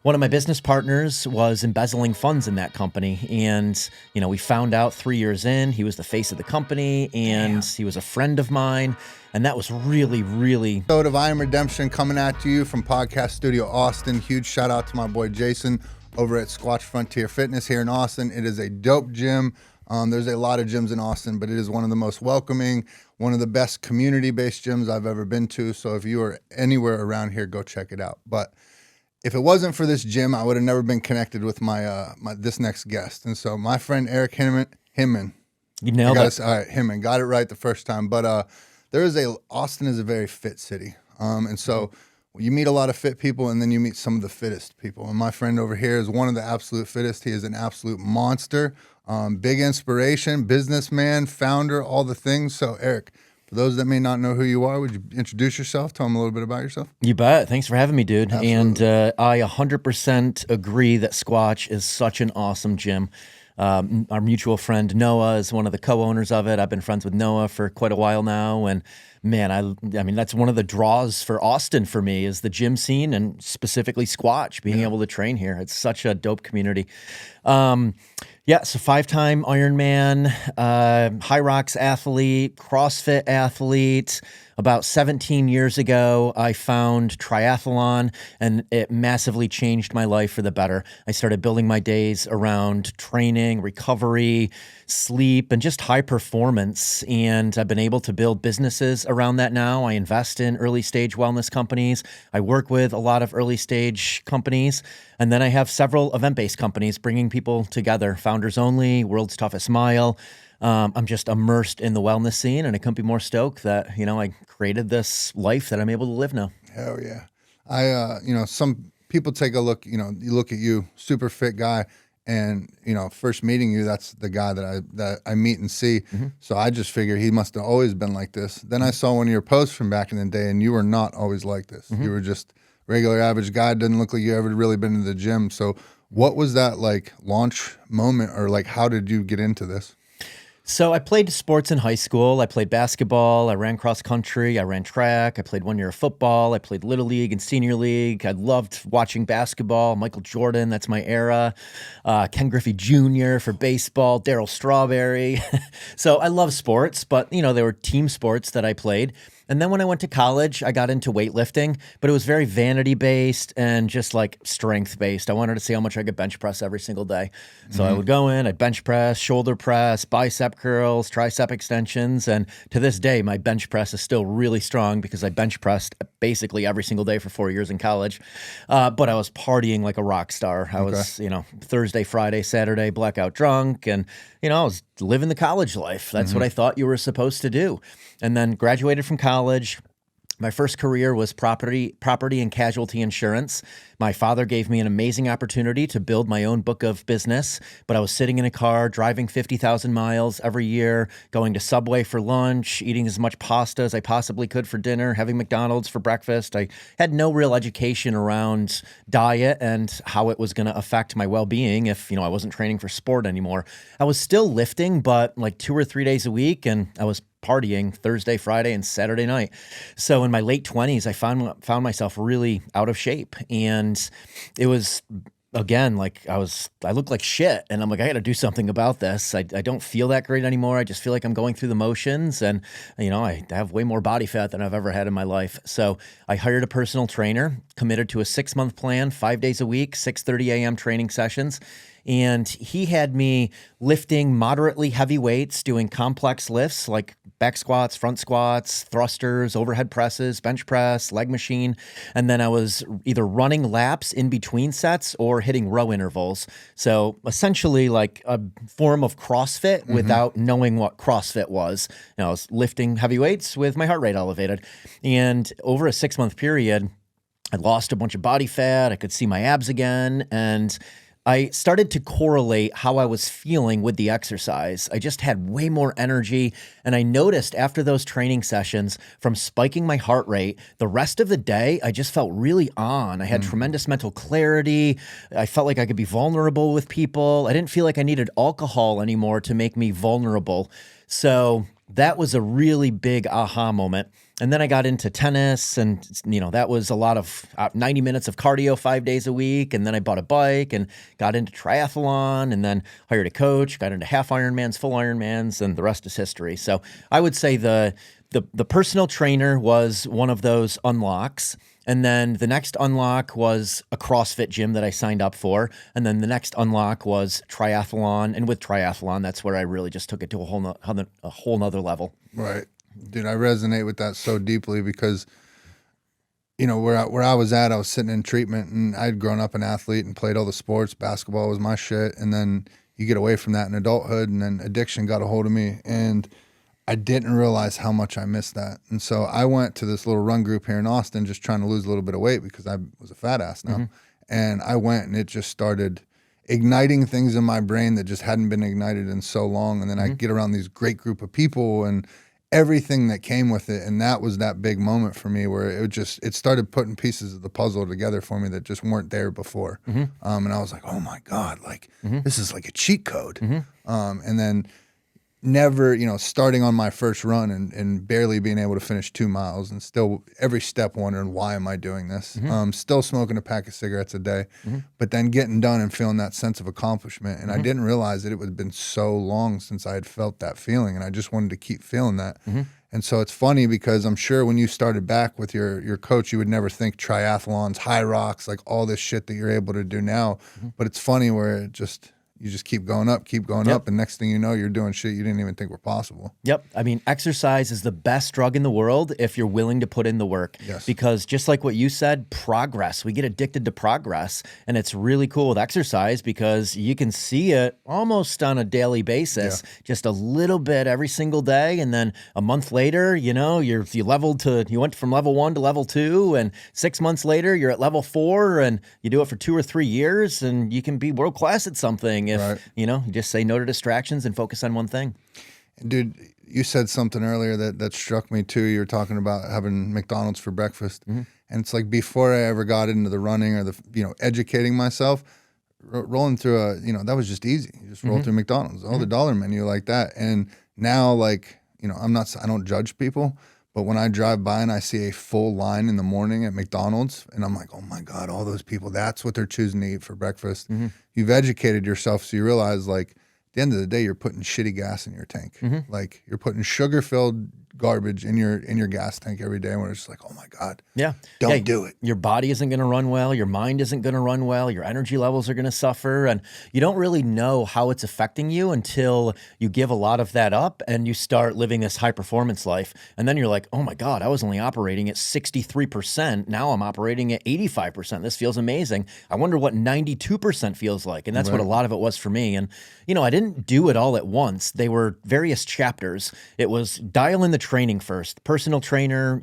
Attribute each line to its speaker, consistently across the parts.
Speaker 1: One of my business partners was embezzling funds in that company. And, we found out 3 years in, he was the face of the company and he was a friend of mine. And that was really, really.
Speaker 2: Episode of I Am Redemption coming at you from Podcast Studio Austin. Huge shout out to my boy Jason over at Squatch Frontier Fitness here in Austin. It is a dope gym. There's a lot of gyms in Austin, but it is one of the most welcoming, one of the best community-based gyms I've ever been to. So if you are anywhere around here, go check it out. But if it wasn't for this gym, I would have never been connected with my this next guest. And so my friend Eric Hinman.
Speaker 1: You nailed it.
Speaker 2: All right, Hinman. Got it right the first time. But Austin is a very fit city. And so you meet a lot of fit people, and then you meet some of the fittest people. And my friend over here is one of the absolute fittest. He is an absolute monster, big inspiration, businessman, founder, all the things. So Eric, for those that may not know who you are, would you introduce yourself? Tell them a little bit about yourself.
Speaker 1: You bet. Thanks for having me, dude.
Speaker 2: Absolutely.
Speaker 1: And I 100% agree that Squatch is such an awesome gym. Our mutual friend Noah is one of the co-owners of it. I've been friends with Noah for quite a while now. And man, I mean, that's one of the draws for Austin for me is the gym scene and specifically Squatch, being able to train here. It's such a dope community. So 5-time Ironman, High Rocks athlete, CrossFit athlete. About 17 years ago, I found triathlon, and it massively changed my life for the better. I started building my days around training, recovery, sleep, and just high performance. And I've been able to build businesses around that now. I invest in early stage wellness companies. I work with a lot of early stage companies. And then I have several event-based companies bringing people together, Founders Only, World's Toughest Mile. I'm just immersed in the wellness scene, and I couldn't be more stoked that, I created this life that I'm able to live now.
Speaker 2: Hell yeah. Some people take a look, you look at you, super fit guy, and, first meeting you, that's the guy that I meet and see. Mm-hmm. So I just figure he must have always been like this. Then I saw one of your posts from back in the day, and you were not always like this. Mm-hmm. You were just regular average guy. Didn't look like you ever really been to the gym. So what was that like launch moment, or like how did you get into this?
Speaker 1: So I played sports in high school. I played basketball. I ran cross country. I ran track. I played 1 year of football. I played Little League and Senior League. I loved watching basketball. Michael Jordan, that's my era. Ken Griffey Jr. for baseball. Darryl Strawberry. So I love sports, but, they were team sports that I played. And then when I went to college, I got into weightlifting, but it was very vanity-based and just like strength-based. I wanted to see how much I could bench press every single day. So I would go in, I'd bench press, shoulder press, bicep curls, tricep extensions. And to this day, my bench press is still really strong because I bench pressed basically every single day for 4 years in college. But I was partying like a rock star. I was, Thursday, Friday, Saturday, blackout drunk. And, I was living the college life. That's what I thought you were supposed to do. And then graduated from college. My first career was property and casualty insurance. My father gave me an amazing opportunity to build my own book of business, but I was sitting in a car, driving 50,000 miles every year, going to Subway for lunch, eating as much pasta as I possibly could for dinner, having McDonald's for breakfast. I had no real education around diet and how it was going to affect my well-being if, I wasn't training for sport anymore. I was still lifting, but like 2 or 3 days a week, and I was partying Thursday, Friday, and Saturday night. So in my late 20s, I found myself really out of shape. And it was, again, like I looked like shit. And I'm like, I got to do something about this. I don't feel that great anymore. I just feel like I'm going through the motions. And, I have way more body fat than I've ever had in my life. So I hired a personal trainer, committed to a 6-month plan, 5 days a week, 6:30 a.m. training sessions. And he had me lifting moderately heavy weights, doing complex lifts like back squats, front squats, thrusters, overhead presses, bench press, leg machine. And then I was either running laps in between sets or hitting row intervals. So essentially like a form of CrossFit without knowing what CrossFit was. I was lifting heavy weights with my heart rate elevated. And over a 6-month period, I lost a bunch of body fat. I could see my abs again. And I started to correlate how I was feeling with the exercise. I just had way more energy. And I noticed after those training sessions, from spiking my heart rate, the rest of the day, I just felt really on. I had tremendous mental clarity. I felt like I could be vulnerable with people. I didn't feel like I needed alcohol anymore to make me vulnerable. So that was a really big aha moment. And then I got into tennis, and that was a lot of 90 minutes of cardio 5 days a week. And then I bought a bike and got into triathlon, and then hired a coach, got into half Ironmans, full Ironmans, and the rest is history. So I would say the personal trainer was one of those unlocks. And then the next unlock was a CrossFit gym that I signed up for. And then the next unlock was triathlon. And with triathlon, that's where I really just took it to a whole nother level.
Speaker 2: Right. Dude, I resonate with that so deeply because, where I was at, I was sitting in treatment, and I'd grown up an athlete and played all the sports. Basketball was my shit. And then you get away from that in adulthood, and then addiction got a hold of me. And I didn't realize how much I missed that. And so I went to this little run group here in Austin, just trying to lose a little bit of weight because I was a fat ass now. And I went, and it just started igniting things in my brain that just hadn't been ignited in so long. And then I get around these great group of people and everything that came with it. And that was that big moment for me where it started putting pieces of the puzzle together for me that just weren't there before. And I was like, oh my God, this is like a cheat code. And then never, starting on my first run and barely being able to finish 2 miles, and still every step wondering, why am I doing this? Still smoking a pack of cigarettes a day, but then getting done and feeling that sense of accomplishment. And I didn't realize that it had been so long since I had felt that feeling, and I just wanted to keep feeling that. And so it's funny because I'm sure when you started back with your coach, you would never think triathlons, high rocks, like all this shit that you're able to do now. But it's funny where you just keep going up, and next thing you know, you're doing shit you didn't even think were possible.
Speaker 1: Yep. I mean, exercise is the best drug in the world if you're willing to put in the work.
Speaker 2: Yes.
Speaker 1: Because just like what you said, progress, we get addicted to progress. And it's really cool with exercise because you can see it almost on a daily basis, just a little bit every single day. And then a month later, you went from level 1 to level 2, and 6 months later, you're at level 4, and you do it for 2 or 3 years, and you can be world class at something. If, you just say no to distractions and focus on one thing.
Speaker 2: Dude, you said something earlier that struck me too. You were talking about having McDonald's for breakfast. And it's like before I ever got into the running or educating myself, rolling through that was just easy. You just roll through McDonald's, the dollar menu like that. And now I don't judge people, but when I drive by and I see a full line in the morning at McDonald's, and I'm like, oh my God, all those people, that's what they're choosing to eat for breakfast. You've educated yourself, so you realize, at the end of the day, you're putting shitty gas in your tank. Like, you're putting sugar-filled garbage in your gas tank every day, where it's just like, oh my God, don't do it.
Speaker 1: Your body isn't going to run well. Your mind isn't going to run well. Your energy levels are going to suffer. And you don't really know how it's affecting you until you give a lot of that up and you start living this high performance life. And then you're like, oh my God, I was only operating at 63%. Now I'm operating at 85%. This feels amazing. I wonder what 92% feels like. And that's what a lot of it was for me. And, I didn't do it all at once. They were various chapters. It was dial in the training first, personal trainer,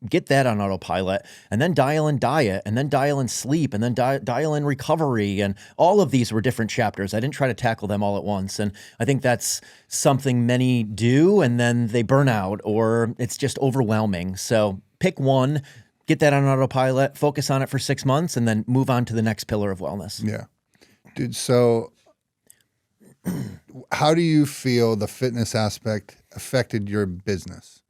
Speaker 1: get that on autopilot, and then dial in diet, and then dial in sleep, and then dial in recovery. And all of these were different chapters. I didn't try to tackle them all at once. And I think that's something many do, and then they burn out, or it's just overwhelming. So pick one, get that on autopilot, focus on it for 6 months, and then move on to the next pillar of wellness.
Speaker 2: Yeah. Dude, so how do you feel the fitness aspect affected your business?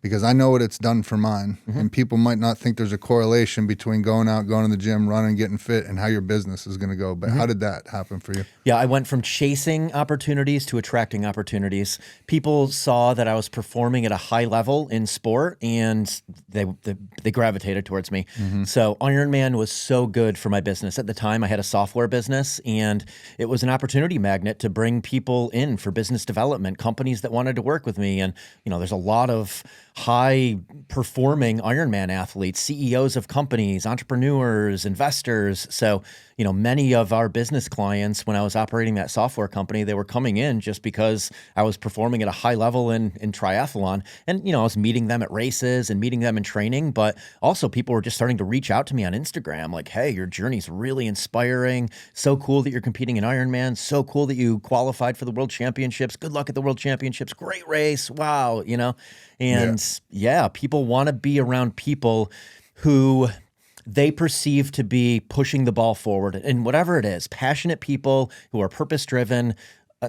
Speaker 2: Because I know what it's done for mine, and people might not think there's a correlation between going out, going to the gym, running, getting fit, and how your business is going to go. But how did that happen for you?
Speaker 1: Yeah, I went from chasing opportunities to attracting opportunities. People saw that I was performing at a high level in sport, and they gravitated towards me. So Ironman was so good for my business. At the time, I had a software business, and it was an opportunity magnet to bring people in for business development, companies that wanted to work with me. And, there's a lot of high performing Ironman athletes, CEOs of companies, entrepreneurs, investors. So, many of our business clients, when I was operating that software company, they were coming in just because I was performing at a high level in triathlon. And, I was meeting them at races and meeting them in training, but also people were just starting to reach out to me on Instagram like, hey, your journey's really inspiring. So cool that you're competing in Ironman. So cool that you qualified for the World Championships. Good luck at the World Championships. Great race. Wow. And people want to be around people who they perceive to be pushing the ball forward in whatever it is, passionate people who are purpose-driven,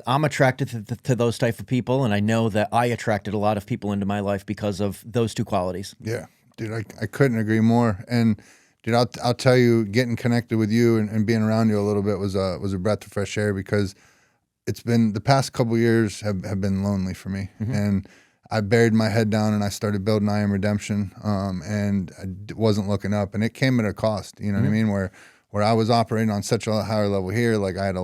Speaker 1: I'm attracted to those type of people, and I know that I attracted a lot of people into my life because of those two qualities.
Speaker 2: Yeah, dude, I couldn't agree more. And dude, I'll tell you, getting connected with you and being around you a little bit was a breath of fresh air, because it's been the past couple years have been lonely for me. And I buried my head down and I started building I Am Redemption, and I wasn't looking up, and it came at a cost. You know what I mean? Where I was operating on such a higher level here, like I had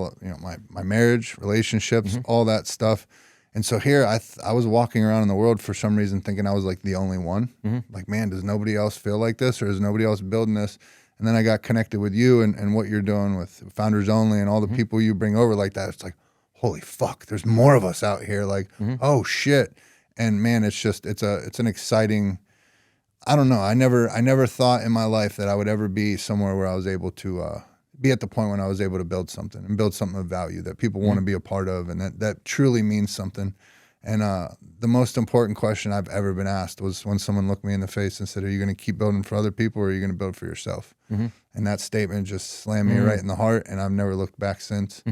Speaker 2: my marriage, relationships, all that stuff. And so here I was walking around in the world for some reason thinking I was like the only one. Like, man, does nobody else feel like this, or is nobody else building this? And then I got connected with you and what you're doing with Founders Only and all the people you bring over like that. It's like, holy fuck, there's more of us out here. Like, oh shit. And man, it's an exciting, I don't know. I never thought in my life that I would ever be somewhere where I was able to be at the point when I was able to build something of value that people want to be a part of, and that truly means something. And the most important question I've ever been asked was when someone looked me in the face and said, "Are you going to keep building for other people, or are you going to build for yourself?" And that statement just slammed me right in the heart, and I've never looked back since.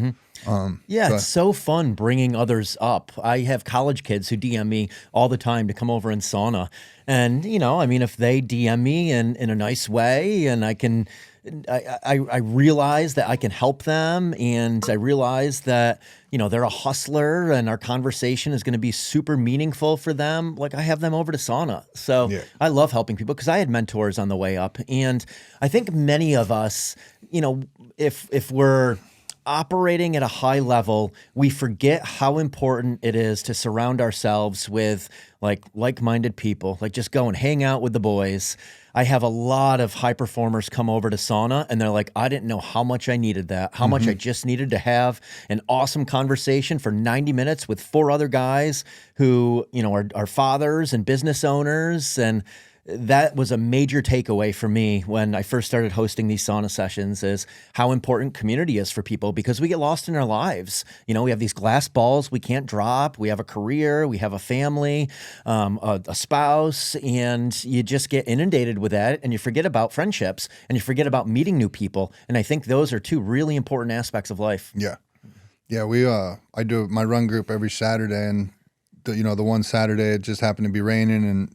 Speaker 1: It's so fun bringing others up. I have college kids who DM me all the time to come over in sauna. And, if they DM me in a nice way, and I realize that I can help them, and I realize that, they're a hustler and our conversation is going to be super meaningful for them. Like, I have them over to sauna. So I love helping people because I had mentors on the way up. And I think many of us, if we're operating at a high level, we forget how important it is to surround ourselves with like-minded people, like just go and hang out with the boys. I have a lot of high performers come over to sauna and they're like, I didn't know how much I needed that, how much I just needed to have an awesome conversation for 90 minutes with 4 other guys who, are fathers and business owners. And that was a major takeaway for me when I first started hosting these sauna sessions, is how important community is for people, because we get lost in our lives. We have these glass balls we can't drop. We have a career, we have a family, a spouse, and you just get inundated with that, and you forget about friendships, and you forget about meeting new people. And I think those are 2 really important aspects of life.
Speaker 2: Yeah. I do my run group every Saturday, and the one Saturday it just happened to be raining, and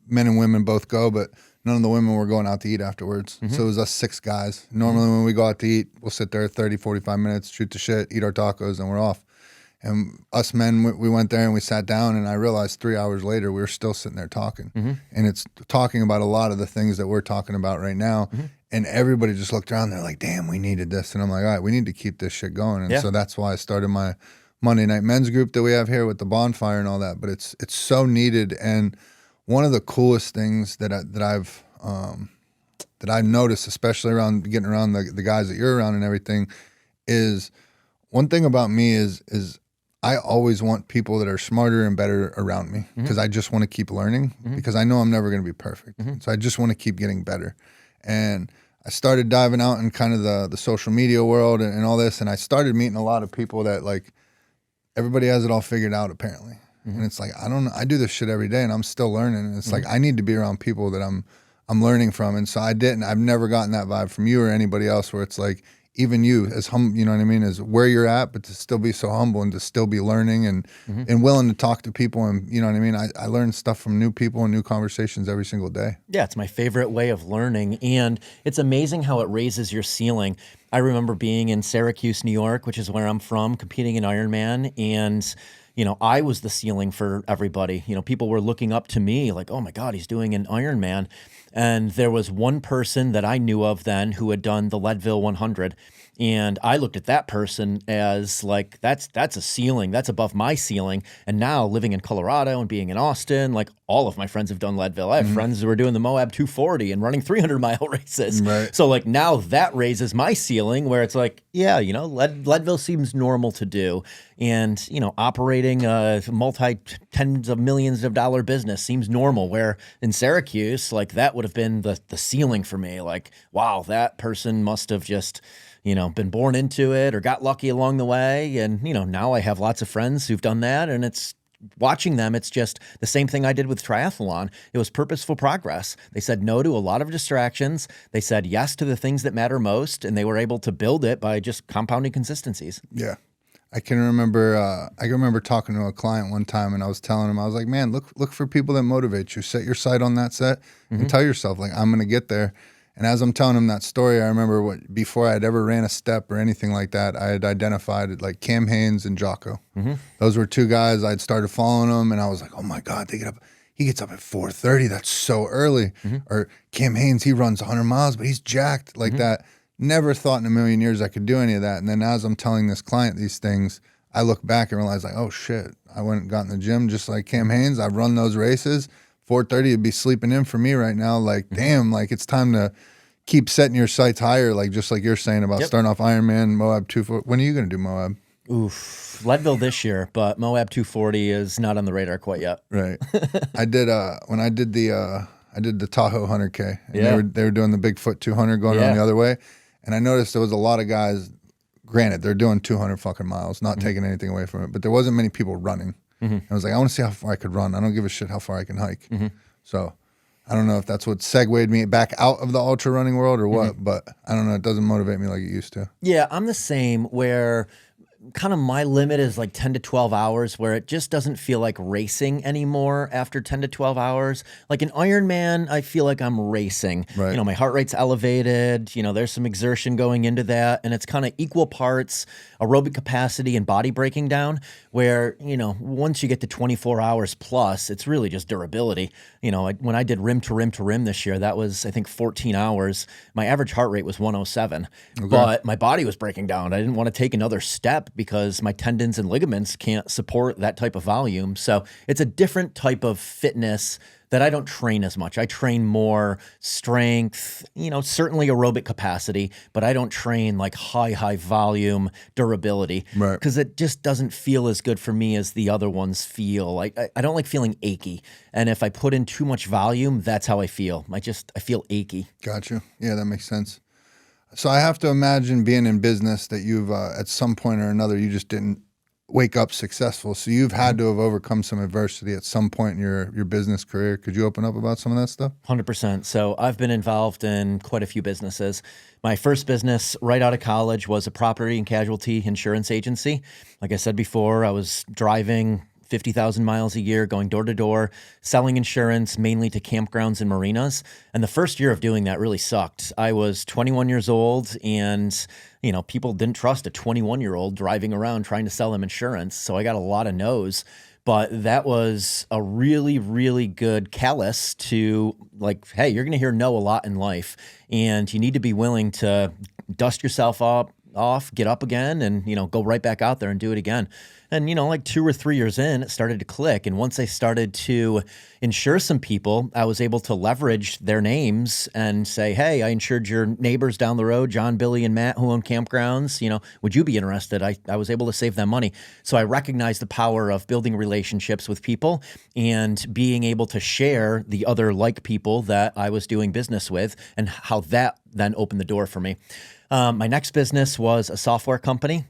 Speaker 2: men and women both go, but none of the women were going out to eat afterwards. So it was us 6 guys. Normally when we go out to eat, we'll sit there 30, 45 minutes, shoot the shit, eat our tacos, and we're off. And us men, we went there and we sat down, and I realized 3 hours later we were still sitting there talking. And it's talking about a lot of the things that we're talking about right now. And everybody just looked around, they're like, damn, we needed this. And I'm like, all right, we need to keep this shit going. And so that's why I started my Monday night men's group that we have here with the bonfire and all that. But it's so needed. And one of the coolest things that I've noticed, especially around getting around the guys that you're around and everything, is one thing about me is I always want people that are smarter and better around me, because I just want to keep learning, because I know I'm never going to be perfect. So I just want to keep getting better. And I started diving out in kind of the social media world and all this, and I started meeting a lot of people that, like, everybody has it all figured out apparently. And it's like, I don't know, I do this shit every day and I'm still learning. And it's like, I need to be around people that I'm learning from. And so I've never gotten that vibe from you or anybody else, where it's like, even you as as where you're at, but to still be so humble and to still be learning and willing to talk to people. And I learn stuff from new people and new conversations every single day. Yeah,
Speaker 1: it's my favorite way of learning. And it's amazing how it raises your ceiling. I remember being in Syracuse, New York, which is where I'm from, competing in Ironman. And I was the ceiling for everybody. People were looking up to me like, oh my God, he's doing an Ironman. And there was one person that I knew of then who had done the Leadville 100. And I looked at that person as like, that's a ceiling. That's above my ceiling. And now living in Colorado and being in Austin, like all of my friends have done Leadville. I have friends who are doing the Moab 240 and running 300-mile races.
Speaker 2: Right.
Speaker 1: So like now that raises my ceiling, where it's like, yeah, Leadville seems normal to do. And, operating a multi-tens of millions of dollar business seems normal, where in Syracuse, like that would have been the ceiling for me. Like, wow, that person must have just been born into it or got lucky along the way. And, now I have lots of friends who've done that, and it's watching them. It's just the same thing I did with triathlon. It was purposeful progress. They said no to a lot of distractions. They said yes to the things that matter most, and they were able to build it by just compounding consistencies.
Speaker 2: Yeah. I can remember talking to a client one time, and I was telling him, I was like, man, look for people that motivate you. Set your sight on that set, and tell yourself, like, I'm gonna get there. And as I'm telling him that story, I remember before I'd ever ran a step or anything like that, I had identified it like Cam Hanes and Jocko. Those were two guys. I'd started following them, and I was like, oh my God, he gets up at 4:30. That's so early. Or Cam Hanes, he runs 100 miles, but he's jacked like that. Never thought in a million years I could do any of that. And then as I'm telling this client these things, I look back and realize, like, oh shit, I went and got in the gym just like Cam Hanes. I've run those races. 4:30 would be sleeping in for me right now. Like, damn, like it's time to keep setting your sights higher. Like, just like you're saying about starting off Ironman, Moab 240. When are you going to do Moab?
Speaker 1: Oof, Leadville this year, but Moab 240 is not on the radar quite yet.
Speaker 2: Right. I did when I did the Tahoe 100K. And they were doing the Bigfoot 200 going around the other way. And I noticed there was a lot of guys, granted, they're doing 200 fucking miles, not taking anything away from it, but there wasn't many people running. I was like, I want to see how far I could run. I don't give a shit how far I can hike. So I don't know if that's what segued me back out of the ultra running world or what, but I don't know. It doesn't motivate me like it used to.
Speaker 1: Yeah, I'm the same where kind of my limit is like 10 to 12 hours where it just doesn't feel like racing anymore after 10 to 12 hours. Like an Ironman, I feel like I'm racing.
Speaker 2: Right.
Speaker 1: You know, my heart rate's elevated, you know, there's some exertion going into that, and it's kind of equal parts aerobic capacity and body breaking down where, you know, once you get to 24 hours plus, it's really just durability. You know, when I did rim to rim to rim this year, that was, I think, 14 hours. My average heart rate was 107, but my body was breaking down. I didn't want to take another step because my tendons and ligaments can't support that type of volume. So it's a different type of fitness that I don't train as much. I train more strength, you know, certainly aerobic capacity, but I don't train like high volume durability because it just doesn't feel as good for me as the other ones feel. I don't like feeling achy. And if I put in too much volume, that's how I feel. I feel achy.
Speaker 2: Got you. Yeah, that makes sense. So I have to imagine being in business that you've, at some point or another, you just didn't wake up successful. So you've had to have overcome some adversity at some point in your business career. Could you open up about some of that stuff?
Speaker 1: 100%. So I've been involved in quite a few businesses. My first business right out of college was a property and casualty insurance agency. Like I said before, I was driving 50,000 miles a year, going door to door, selling insurance mainly to campgrounds and marinas. And the first year of doing that really sucked. I was 21 years old and, you know, people didn't trust a 21-year-old driving around trying to sell them insurance. So I got a lot of no's. But that was a really, really good callus to like, hey, you're going to hear no a lot in life. And you need to be willing to dust yourself off, get up again, and, you know, go right back out there and do it again. And, you know, like 2 or 3 years in, it started to click. And once I started to insure some people, I was able to leverage their names and say, hey, I insured your neighbors down the road, John, Billy, and Matt, who own campgrounds. You know, would you be interested? I was able to save them money. So I recognized the power of building relationships with people and being able to share the other like people that I was doing business with and how that then opened the door for me. My next business was a software company.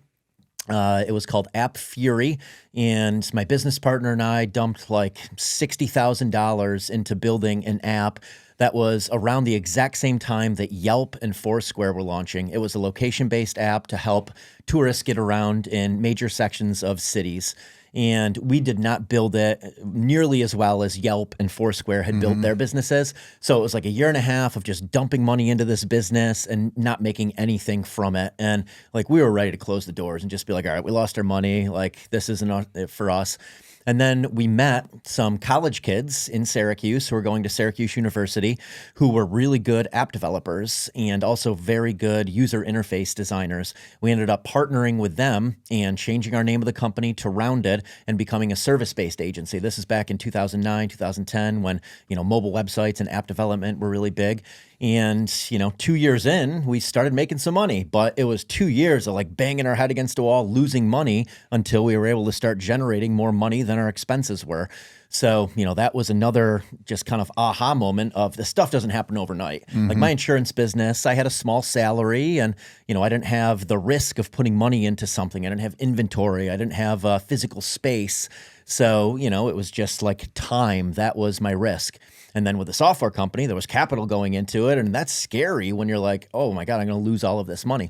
Speaker 1: It was called App Fury, and my business partner and I dumped like $60,000 into building an app that was around the exact same time that Yelp and Foursquare were launching. It was a location-based app to help tourists get around in major sections of cities. And we did not build it nearly as well as Yelp and Foursquare had built their businesses. So it was like a year and a half of just dumping money into this business and not making anything from it. And like we were ready to close the doors and just be like, all right, we lost our money. Like this isn't it for us. And then we met some college kids in Syracuse who were going to Syracuse University who were really good app developers and also very good user interface designers. We ended up partnering with them and changing our name of the company to Rounded and becoming a service-based agency. This is back in 2009, 2010 when, you know, mobile websites and app development were really big. And, you know, 2 years in, we started making some money, but it was 2 years of like banging our head against a wall, losing money until we were able to start generating more money than our expenses were. So, you know, that was another just kind of aha moment of this stuff doesn't happen overnight. Like my insurance business, I had a small salary and, you know, I didn't have the risk of putting money into something. I didn't have inventory. I didn't have physical space. So, you know, it was just like time. That was my risk. And then with the software company, there was capital going into it. And that's scary when you're like, oh my God, I'm going to lose all of this money.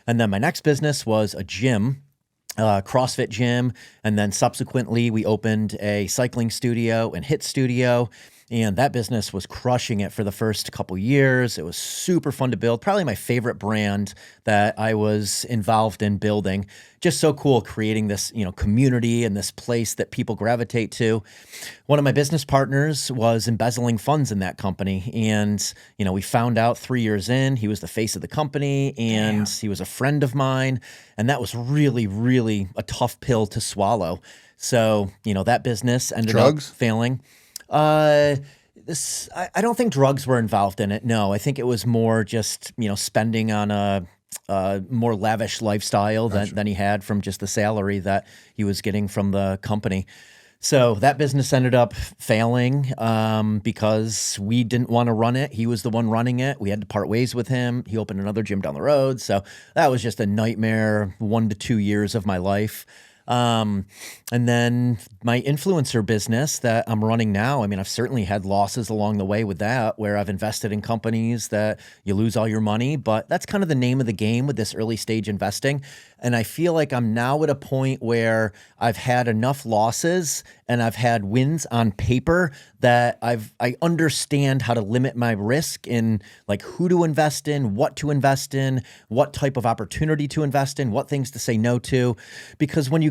Speaker 1: And then my next business was a gym. CrossFit gym, and then subsequently we opened a cycling studio and HIIT studio, and that business was crushing it for the first couple years. It was super fun to build, probably my favorite brand that I was involved in building. Just so cool creating this, community and this place that people gravitate to. One of my business partners was embezzling funds in that company, and we found out 3 years in he was the face of the company, and he was a friend of mine, and that was really, really a tough pill to swallow. So that business ended up failing. I don't think drugs were involved in it. No, I think it was more just, spending on a more lavish lifestyle than he had from just the salary that he was getting from the company. So that business ended up failing because we didn't want to run it. He was the one running it. We had to part ways with him. He opened another gym down the road. So that was just a nightmare 1 to 2 years of my life. And then my influencer business that I'm running now, I've certainly had losses along the way with that, where I've invested in companies that you lose all your money, but that's kind of the name of the game with this early stage investing. And I feel like I'm now at a point where I've had enough losses and I've had wins on paper that I understand how to limit my risk in like who to invest in, what type of opportunity to invest in, what things to say no to. Because when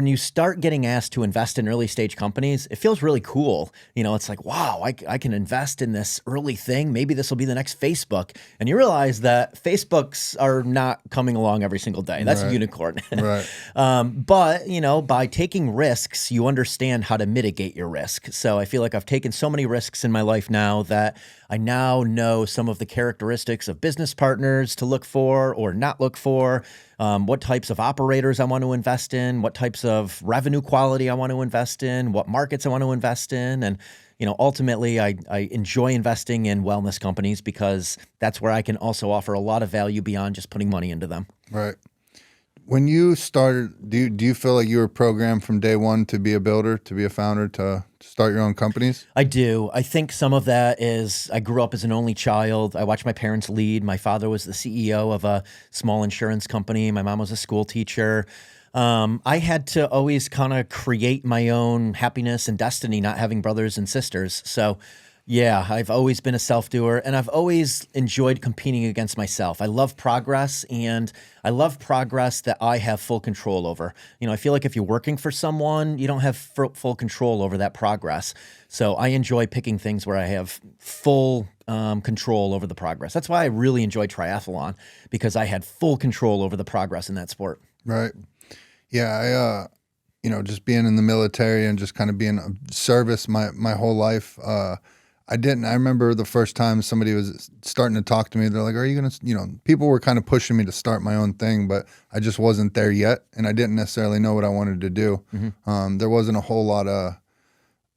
Speaker 1: you start getting asked to invest in early stage companies, it feels really cool. It's like, wow, I can invest in this early thing. Maybe this will be the next Facebook. And you realize that Facebooks are not coming along every single day. That's a unicorn.
Speaker 2: Right.
Speaker 1: But, by taking risks, you understand how to mitigate your risk. So I feel like I've taken so many risks in my life now that I now know some of the characteristics of business partners to look for or not look for, what types of operators I want to invest in, what types of revenue quality I want to invest in, what markets I want to invest in. And, ultimately I enjoy investing in wellness companies because that's where I can also offer a lot of value beyond just putting money into them.
Speaker 2: Right. When you started, do you feel like you were programmed from day one to be a builder, to be a founder, to start your own companies?
Speaker 1: I do. I think some of that is I grew up as an only child. I watched my parents lead. My father was the CEO of a small insurance company. My mom was a school teacher. I had to always kind of create my own happiness and destiny, not having brothers and sisters. So yeah, I've always been a self-doer, and I've always enjoyed competing against myself. I love progress, and I love progress that I have full control over. I feel like if you're working for someone, you don't have full control over that progress. So I enjoy picking things where I have full control over the progress. That's why I really enjoy triathlon, because I had full control over the progress in that sport.
Speaker 2: Right. Yeah, just being in the military and just kind of being of service my whole life, I remember the first time somebody was starting to talk to me, they're like, are you going to, people were kind of pushing me to start my own thing, but I just wasn't there yet. And I didn't necessarily know what I wanted to do. Mm-hmm. There wasn't I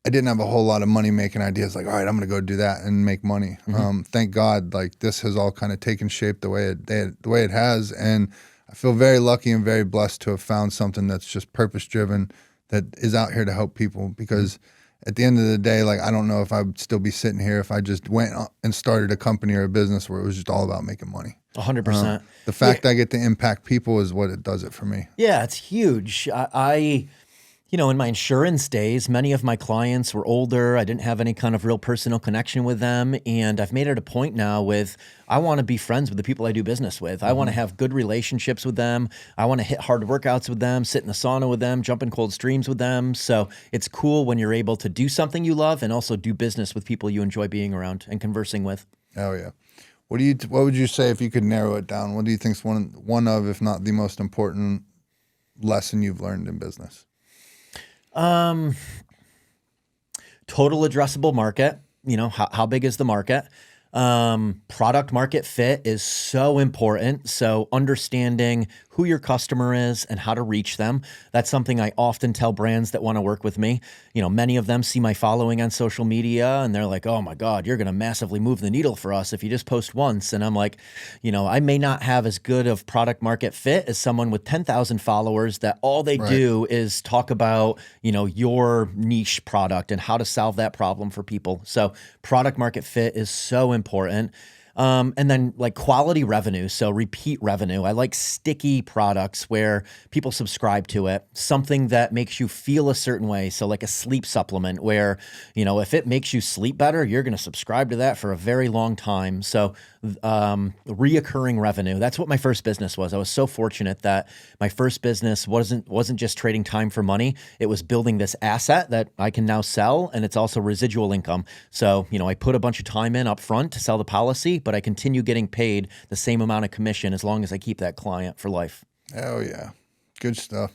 Speaker 2: didn't have a whole lot of money making ideas like, all right, I'm going to go do that and make money. Mm-hmm. Thank God, like this has all kind of taken shape the way it has. And I feel very lucky and very blessed to have found something that's just purpose driven, that is out here to help people, because at the end of the day, like, I don't know if I would still be sitting here if I just went and started a company or a business where it was just all about making money.
Speaker 1: 100%.
Speaker 2: The fact I get to impact people is what it does it for me.
Speaker 1: Yeah, it's huge. In my insurance days, many of my clients were older. I didn't have any kind of real personal connection with them. And I've made it a point now I want to be friends with the people I do business with. I want to have good relationships with them. I want to hit hard workouts with them, sit in the sauna with them, jump in cold streams with them. So it's cool when you're able to do something you love and also do business with people you enjoy being around and conversing with.
Speaker 2: Oh, yeah. What would you say if you could narrow it down? What do you think is one of, if not the most important lesson you've learned in business?
Speaker 1: Total addressable market. How big is the market? Product market fit is so important. So understanding who your customer is and how to reach them. That's something I often tell brands that want to work with me. Many of them see my following on social media and they're like, oh my God, you're going to massively move the needle for us if you just post once. And I'm like, I may not have as good of product market fit as someone with 10,000 followers that all they do is talk about, your niche product and how to solve that problem for people. So product market fit is so important. And then like quality revenue, so repeat revenue. I like sticky products where people subscribe to it, something that makes you feel a certain way. So like a sleep supplement where, if it makes you sleep better, you're going to subscribe to that for a very long time. So reoccurring revenue. That's what my first business was. I was so fortunate that my first business wasn't just trading time for money. It was building this asset that I can now sell, and it's also residual income. So, I put a bunch of time in up front to sell the policy, but I continue getting paid the same amount of commission as long as I keep that client for life.
Speaker 2: Oh yeah. Good stuff.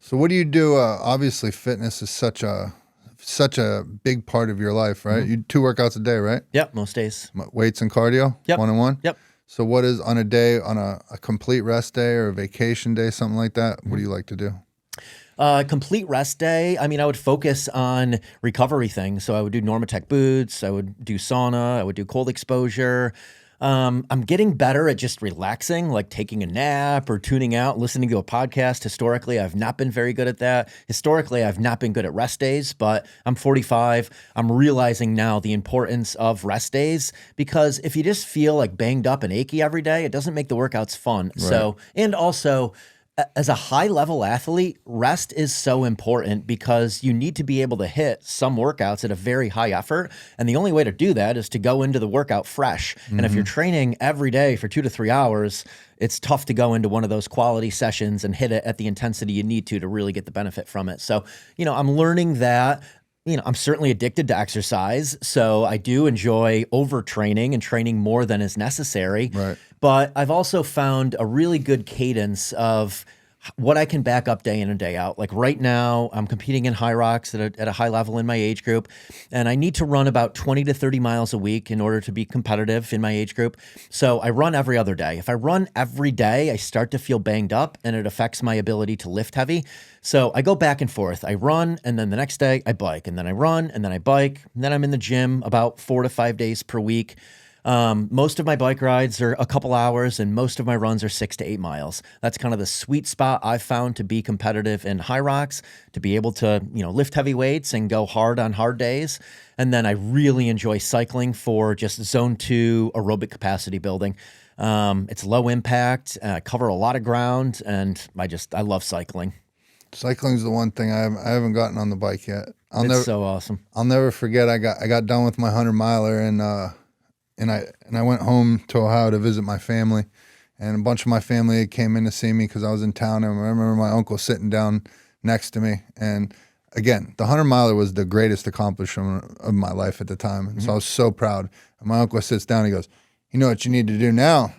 Speaker 2: So what do you do? Obviously fitness is such a big part of your life, right? You 2 workouts a day, right?
Speaker 1: Yep, most days.
Speaker 2: Weights and cardio?
Speaker 1: Yep.
Speaker 2: 1 and 1?
Speaker 1: Yep.
Speaker 2: So what is on a day, on a complete rest day or a vacation day, something like that? What do you like to do?
Speaker 1: Complete rest day. I would focus on recovery things. So I would do Normatec boots. I would do sauna. I would do cold exposure. I'm getting better at just relaxing, like taking a nap or tuning out, listening to a podcast. Historically, I've not been very good at that. Historically, I've not been good at rest days, but I'm 45. I'm realizing now the importance of rest days because if you just feel like banged up and achy every day, it doesn't make the workouts fun. Right. So, and also, as a high-level athlete, rest is so important because you need to be able to hit some workouts at a very high effort. And the only way to do that is to go into the workout fresh. Mm-hmm. And if you're training every day for 2 to 3 hours, it's tough to go into one of those quality sessions and hit it at the intensity you need to really get the benefit from it. So, I'm learning that. I'm certainly addicted to exercise, so I do enjoy overtraining and training more than is necessary.
Speaker 2: Right.
Speaker 1: But I've also found a really good cadence of what I can back up day in and day out. Like right now, I'm competing in high rocks at a high level in my age group, and I need to run about 20 to 30 miles a week in order to be competitive in my age group. So I run every other day. If I run every day, I start to feel banged up, and it affects my ability to lift heavy. So I go back and forth. I run, and then the next day I bike, and then I run, and then I bike, and then I'm in the gym about 4 to 5 days per week. Most of my bike rides are a couple hours and most of my runs are 6 to 8 miles. That's kind of the sweet spot I've found to be competitive in high rocks, to be able to, lift heavy weights and go hard on hard days. And then I really enjoy cycling for just zone 2 aerobic capacity building. It's low impact, cover a lot of ground, and I love cycling.
Speaker 2: Cycling's the one thing I haven't gotten on the bike yet.
Speaker 1: It's so awesome.
Speaker 2: I'll never forget. I got done with my 100-miler and I went home to Ohio to visit my family, and a bunch of my family came in to see me because I was in town. And I remember my uncle sitting down next to me, and again, the 100-miler was the greatest accomplishment of my life at the time, and so I was so proud. And my uncle sits down, and he goes, "You know what you need to do now?"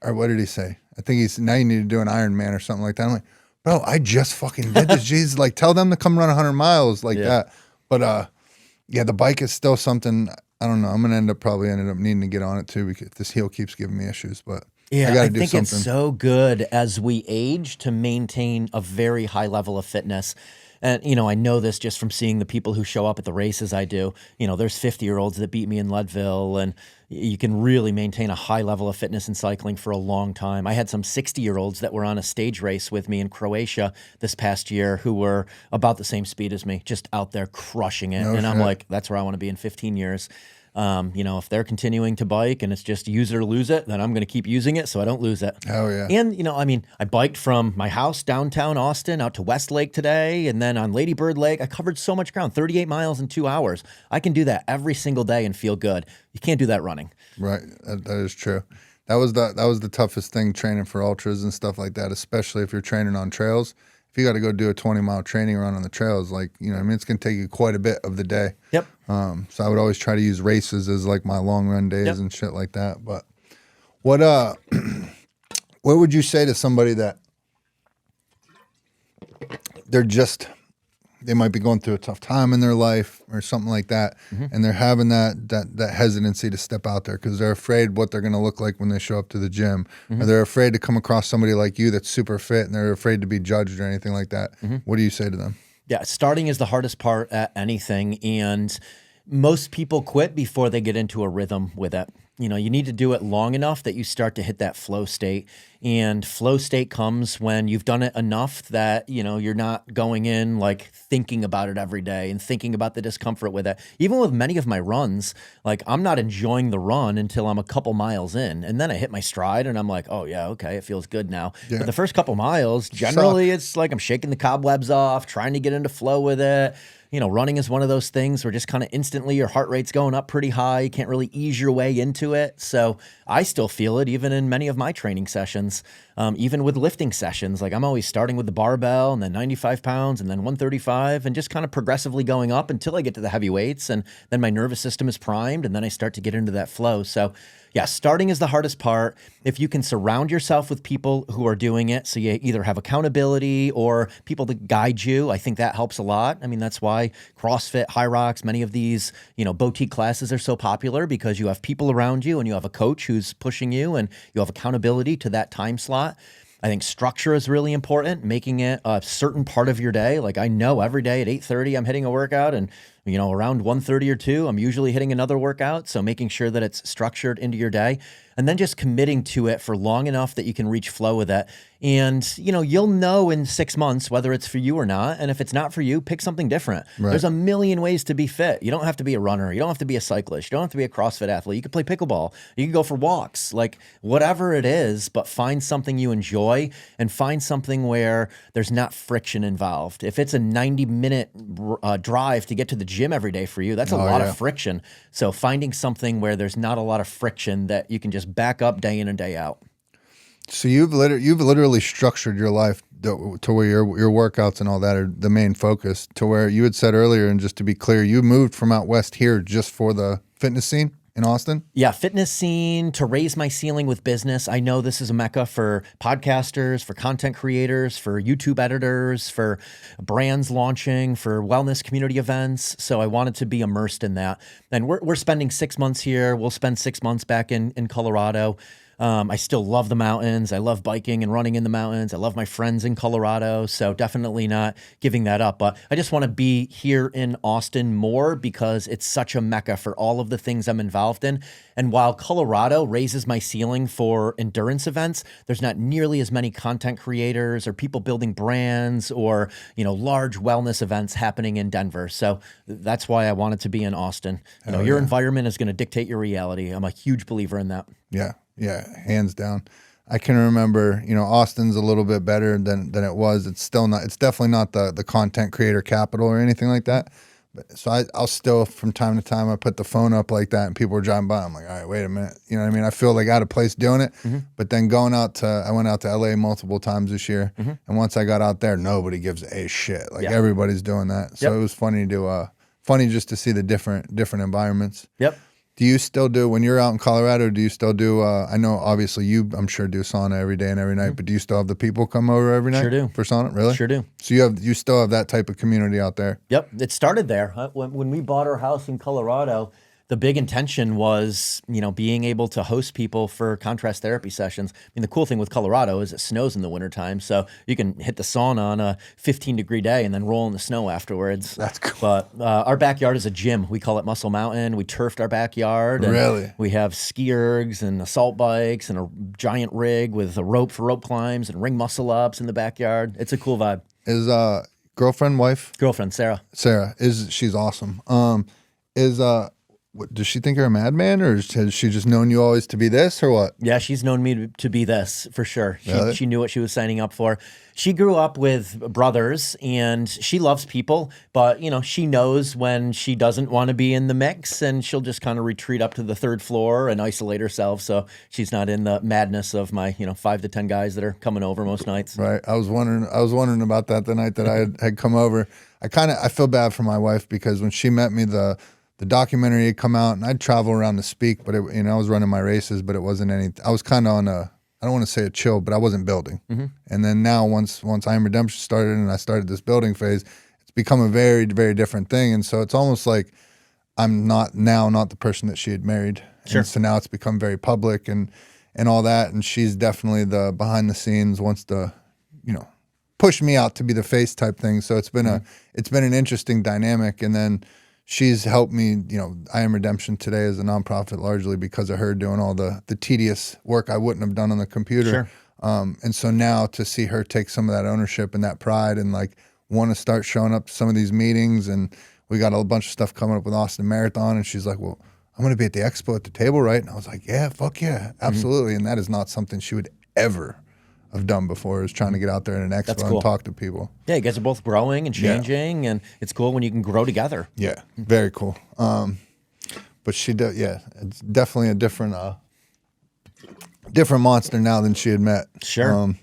Speaker 2: Or what did he say? I think he said, "Now you need to do an Ironman or something like that." I'm like, "Bro, I just fucking did this." Jesus, like tell them to come run 100 miles like that. But yeah, the bike is still something. I don't know. I'm gonna ended up needing to get on it too because this heel keeps giving me issues. But
Speaker 1: yeah,
Speaker 2: I gotta do
Speaker 1: think
Speaker 2: something.
Speaker 1: It's so good as we age to maintain a very high level of fitness. And, I know this just from seeing the people who show up at the races I do. There's 50-year-olds that beat me in Leadville, and you can really maintain a high level of fitness in cycling for a long time. I had some 60-year-olds that were on a stage race with me in Croatia this past year who were about the same speed as me, just out there crushing it. And I'm like, that's where I want to be in 15 years. If they're continuing to bike and it's just use it or lose it, then I'm going to keep using it so I don't lose it.
Speaker 2: Oh, yeah.
Speaker 1: And, I biked from my house downtown Austin out to Westlake today, and then on Lady Bird Lake. I covered so much ground, 38 miles in 2 hours. I can do that every single day and feel good. You can't do that running. Right.
Speaker 2: That is true. That was the toughest thing, training for ultras and stuff like that, especially if you're training on trails. If you got to go do a 20-mile training run on the trails, it's going to take you quite a bit of the day.
Speaker 1: Yep.
Speaker 2: So I would always try to use races as like my long run days and shit like that. But what would you say to somebody that they might be going through a tough time in their life or something like that, and they're having that hesitancy to step out there because they're afraid what they're going to look like when they show up to the gym, or they're afraid to come across somebody like you that's super fit, and they're afraid to be judged or anything like that. What do you say to them?
Speaker 1: Yeah, starting is the hardest part at anything, and most people quit before they get into a rhythm with it. you need to do it long enough that you start to hit that flow state. And flow state comes when you've done it enough that, you're not going in like thinking about it every day and thinking about the discomfort with it. Even with many of my runs, like I'm not enjoying the run until I'm a couple miles in. And then I hit my stride and I'm like, oh yeah, okay, it feels good now.
Speaker 2: Yeah.
Speaker 1: But the first couple miles, generally it's like I'm shaking the cobwebs off, trying to get into flow with it. Running is one of those things where just kind of instantly your heart rate's going up pretty high. You can't really ease your way into it. So I still feel it even in many of my training sessions, even with lifting sessions. Like I'm always starting with the barbell and then 95 pounds and then 135 and just kind of progressively going up until I get to the heavy weights. And then my nervous system is primed and then I start to get into that flow. So yeah, starting is the hardest part. If you can surround yourself with people who are doing it, so you either have accountability or people to guide you, I think that helps a lot. I mean, that's why CrossFit, High Rocks, many of these, boutique classes are so popular because you have people around you and you have a coach who's pushing you and you have accountability to that time slot. I think structure is really important, making it a certain part of your day. Like I know every day at 8:30 I'm hitting a workout and around 1:30 or 2 I'm usually hitting another workout. So making sure that it's structured into your day and then just committing to it for long enough that you can reach flow with it. And, you'll know in 6 months whether it's for you or not. And if it's not for you, pick something different.
Speaker 2: Right.
Speaker 1: There's a million ways to be fit. You don't have to be a runner. You don't have to be a cyclist. You don't have to be a CrossFit athlete. You can play pickleball. You can go for walks, like whatever it is, but find something you enjoy and find something where there's not friction involved. If it's a 90-minute drive to get to the gym every day for you, that's a lot of friction. So finding something where there's not a lot of friction that you can just back up day in and day out.
Speaker 2: So you've literally structured your life to where your workouts and all that are the main focus, to where you had said earlier, and just to be clear, you moved from out west here just for the fitness scene in Austin?
Speaker 1: Yeah, fitness scene, to raise my ceiling with business. I know this is a mecca for podcasters, for content creators, for YouTube editors, for brands launching, for wellness community events. So I wanted to be immersed in that. And we're spending 6 months here. We'll spend 6 months back in Colorado. I still love the mountains. I love biking and running in the mountains. I love my friends in Colorado. So definitely not giving that up. But I just want to be here in Austin more because it's such a mecca for all of the things I'm involved in. And while Colorado raises my ceiling for endurance events, there's not nearly as many content creators or people building brands or, large wellness events happening in Denver. So that's why I wanted to be in Austin. Your environment is going to dictate your reality. I'm a huge believer in that.
Speaker 2: Yeah. Yeah, hands down. I can remember, Austin's a little bit better than it was. It's still not. It's definitely not the content creator capital or anything like that. But so I'll still from time to time I put the phone up like that and people are driving by. I'm like, all right, wait a minute. You know what I mean? I feel like out of place doing it. Mm-hmm. But then I went out to LA multiple times this year, mm-hmm. and once I got out there, nobody gives a shit. Like everybody's doing that. So it was funny just to see the different environments.
Speaker 1: Yep.
Speaker 2: Do you still do, when you're out in Colorado, do you still do, I know obviously I'm sure do sauna every day and every night, but do you still have the people come over every night?
Speaker 1: Sure do.
Speaker 2: For sauna? Really?
Speaker 1: Sure do.
Speaker 2: So you still have that type of community out there?
Speaker 1: Yep. It started there. When we bought our house in Colorado, the big intention was, being able to host people for contrast therapy sessions. I mean, the cool thing with Colorado is it snows in the wintertime, so you can hit the sauna on a 15-degree day and then roll in the snow afterwards.
Speaker 2: That's cool.
Speaker 1: But our backyard is a gym. We call it Muscle Mountain. We turfed our backyard. And
Speaker 2: really?
Speaker 1: We have ski ergs and assault bikes and a giant rig with a rope for rope climbs and ring muscle ups in the backyard. It's a cool vibe.
Speaker 2: Is wife?
Speaker 1: Girlfriend, Sarah.
Speaker 2: She's awesome. Does she think you're a madman, or has she just known you always to be this, or what?
Speaker 1: Yeah, she's known me to be this for sure.
Speaker 2: Really?
Speaker 1: She knew what she was signing up for. She grew up with brothers and she loves people, but she knows when she doesn't want to be in the mix, and she'll just kind of retreat up to the third floor and isolate herself. So she's not in the madness of my 5 to 10 guys that are coming over most nights.
Speaker 2: Right. I was wondering about that the night that I had come over. I feel bad for my wife because when she met me, the documentary had come out, and I'd travel around to speak, but I was running my races, but it wasn't any. I was kind of on I don't want to say a chill, but I wasn't building. Mm-hmm. And then now, once I Am Redemption started and I started this building phase, it's become a very, very different thing. And so it's almost like I'm not the person that she had married.
Speaker 1: Sure.
Speaker 2: And so now it's become very public and all that. And she's definitely the behind the scenes, wants to, push me out to be the face type thing. So it's been an interesting dynamic. And then she's helped me. I Am Redemption today is a nonprofit largely because of her doing all the tedious work I wouldn't have done on the computer.
Speaker 1: Sure.
Speaker 2: And so now to see her take some of that ownership and that pride and like want to start showing up to some of these meetings, and we got a bunch of stuff coming up with Austin Marathon, and she's like, well, I'm going to be at the expo at the table, right? And I was like, yeah, fuck yeah, absolutely. And that is not something she would ever have done before, is trying to get out there in an expo
Speaker 1: cool.
Speaker 2: and talk to people.
Speaker 1: Yeah, you guys are both growing and changing, and it's cool when you can grow together.
Speaker 2: Yeah, very cool. But she does, it's definitely a different monster now than she had met.
Speaker 1: Sure.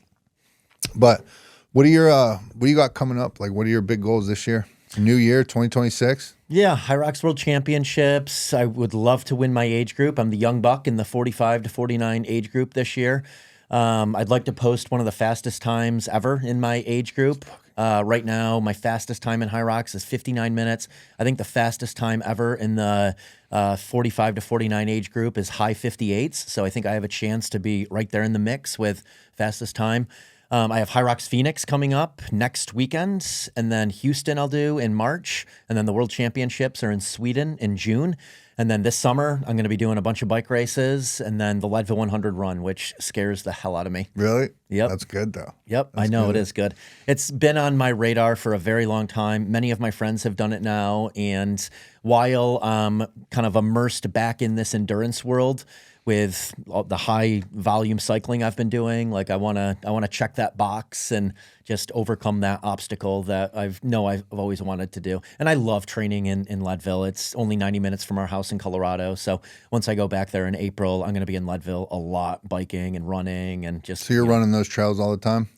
Speaker 2: But what do you got coming up? Like, what are your big goals this year? New year, 2026?
Speaker 1: Yeah, Hyrox World Championships. I would love to win my age group. I'm the young buck in the 45 to 49 age group this year. I'd like to post one of the fastest times ever in my age group. Right now, my fastest time in Hyrox is 59 minutes. I think the fastest time ever in the 45 to 49 age group is high 58s. So I think I have a chance to be right there in the mix with fastest time. I have Hyrox Phoenix coming up next weekend, and then Houston I'll do in March, and then the World Championships are in Sweden in June. And then this summer, I'm going to be doing a bunch of bike races, and then the Leadville 100 run, which scares the hell out of me.
Speaker 2: Really?
Speaker 1: Yep.
Speaker 2: That's good, though.
Speaker 1: Yep, I know it is good. It's been on my radar for a very long time. Many of my friends have done it now, and while I'm kind of immersed back in this endurance world with all the high volume cycling I've been doing, like I want to check that box and just overcome that obstacle that I've always wanted to do. And I love training in Leadville. It's only 90 minutes from our house in Colorado. So once I go back there in April, I'm going to be in Leadville a lot, biking and running and just.
Speaker 2: So you're running those trails all the time?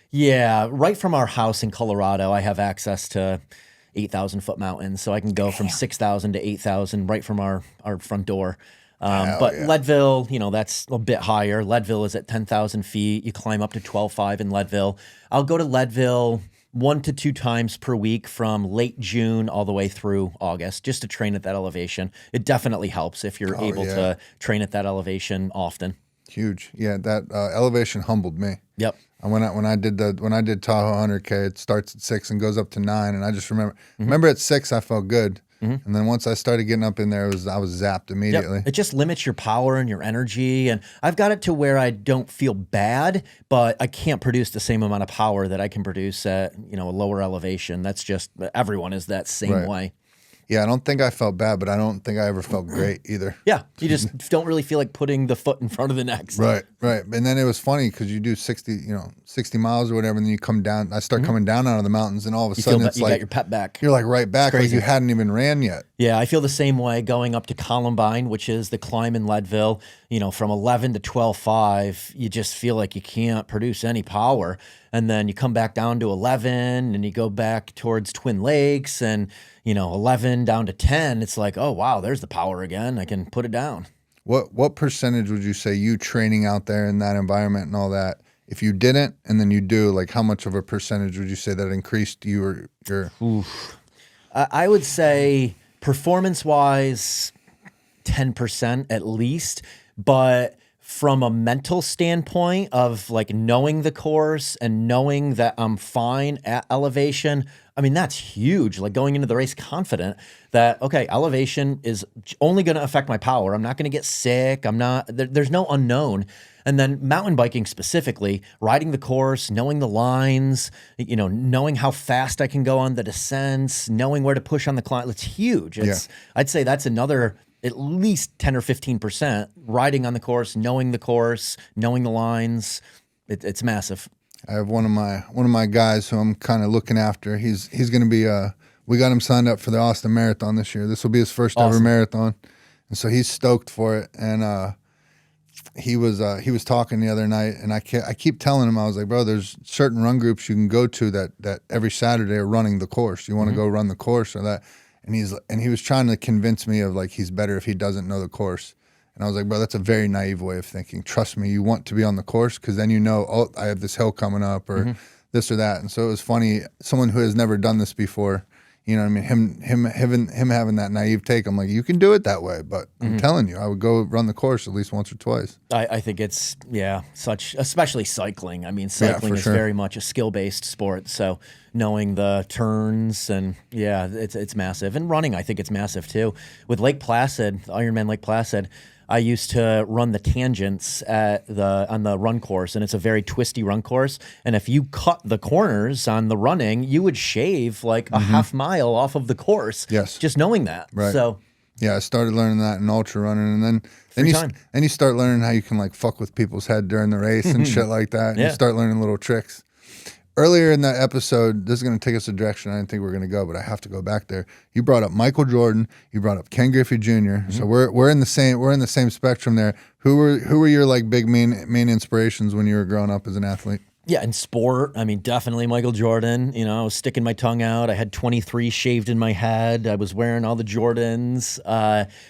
Speaker 1: Yeah, right from our house in Colorado, I have access to 8,000 foot mountains. So I can go from 6,000 to 8,000 right from our front door. But Leadville, that's a bit higher. Leadville is at 10,000 feet. You climb up to 12.5 in Leadville. I'll go to Leadville 1 to 2 times per week from late June all the way through August, just to train at that elevation. It definitely helps if you're able to train at that elevation often.
Speaker 2: Huge. Yeah, that elevation humbled me.
Speaker 1: Yep.
Speaker 2: And when I did Tahoe 100K, it starts at 6 and goes up to 9, and I just remember at 6 I felt good. And then once I started getting up in there, I was zapped immediately.
Speaker 1: Yep. It just limits your power and your energy. And I've got it to where I don't feel bad, but I can't produce the same amount of power that I can produce at, a lower elevation. That's just, everyone is that same way.
Speaker 2: Yeah, I don't think I felt bad, but I don't think I ever felt great either.
Speaker 1: Yeah, you just don't really feel like putting the foot in front of the next.
Speaker 2: Right. And then it was funny because you do 60 miles or whatever, and then you come down. I start coming down out of the mountains, and all of a sudden it's
Speaker 1: you
Speaker 2: like
Speaker 1: got your pep back.
Speaker 2: You're like right back, like you hadn't even ran yet.
Speaker 1: Yeah, I feel the same way going up to Columbine, which is the climb in Leadville. From 11 to 12.5, you just feel like you can't produce any power. And then you come back down to 11, and you go back towards Twin Lakes, and 11 down to 10. It's like, oh wow, there's the power again. I can put it down.
Speaker 2: What percentage would you say you training out there in that environment and all that? If you didn't, and then you do, like how much of a percentage would you say that increased your?
Speaker 1: I would say performance-wise, 10% at least, but from a mental standpoint of like knowing the course and knowing that I'm fine at elevation, I mean, that's huge. Like going into the race confident that, okay, elevation is only going to affect my power. I'm not going to get sick. There's no unknown. And then mountain biking specifically, riding the course, knowing the lines, knowing how fast I can go on the descents, knowing where to push on the climb. It's huge. I'd say that's another at least 10 or 15% riding on the course, knowing the lines. It's massive.
Speaker 2: I have one of my guys who I'm kind of looking after. He's going to be we got him signed up for the Austin Marathon this year. This will be his first ever marathon, and so he's stoked for it. And he was talking the other night, and I keep telling him, I was like, bro, there's certain run groups you can go to that every Saturday are running the course. You want to go run the course or that? And he was trying to convince me of like he's better if he doesn't know the course. And I was like, bro, that's a very naive way of thinking. Trust me, you want to be on the course because then oh, I have this hill coming up or this or that. And so it was funny. Someone who has never done this before, You know what I mean? Him having that naive take. I'm like, you can do it that way, but I'm telling you, I would go run the course at least once or twice.
Speaker 1: I think it's, especially cycling. I mean, cycling is very much a skill-based sport. So knowing the turns and it's massive. And running, I think it's massive too. With Lake Placid, Ironman Lake Placid, I used to run the tangents on the run course, and it's a very twisty run course. And if you cut the corners on the running, you would shave like a half mile off of the course.
Speaker 2: Yes,
Speaker 1: just knowing that.
Speaker 2: Right.
Speaker 1: So
Speaker 2: yeah, I started learning that in ultra running, and then you start learning how you can like fuck with people's head during the race and shit like that. And you start learning little tricks. Earlier in that episode, this is going to take us a direction I didn't think we were going to go, but I have to go back there. You brought up Michael Jordan. You brought up Ken Griffey Jr. So we're in the same spectrum there. Who were your like big main inspirations when you were growing up as an athlete?
Speaker 1: Yeah, in sport, I mean, definitely Michael Jordan. You know, I was sticking my tongue out. I had 23 shaved in my head. I was wearing all the Jordans.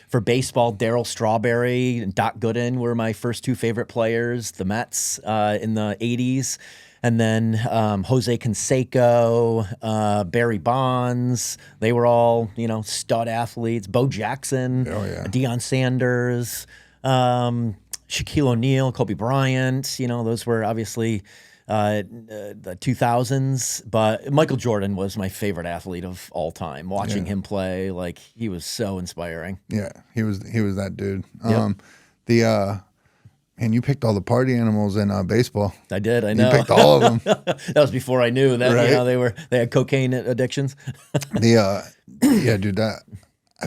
Speaker 1: For baseball, Darryl Strawberry and Doc Gooden were my first two favorite players. The Mets in the 80s. And then Jose Canseco, Barry Bonds, they were all, stud athletes. Bo Jackson, Deion Sanders, Shaquille O'Neal, Kobe Bryant, those were obviously the 2000s. But Michael Jordan was my favorite athlete of all time. Watching him play, like, he was so inspiring.
Speaker 2: Yeah, he was that dude. And you picked all the party animals in baseball.
Speaker 1: I did. I know.
Speaker 2: You picked all of them.
Speaker 1: That was before I knew that. Right? They had cocaine addictions.
Speaker 2: Dude. I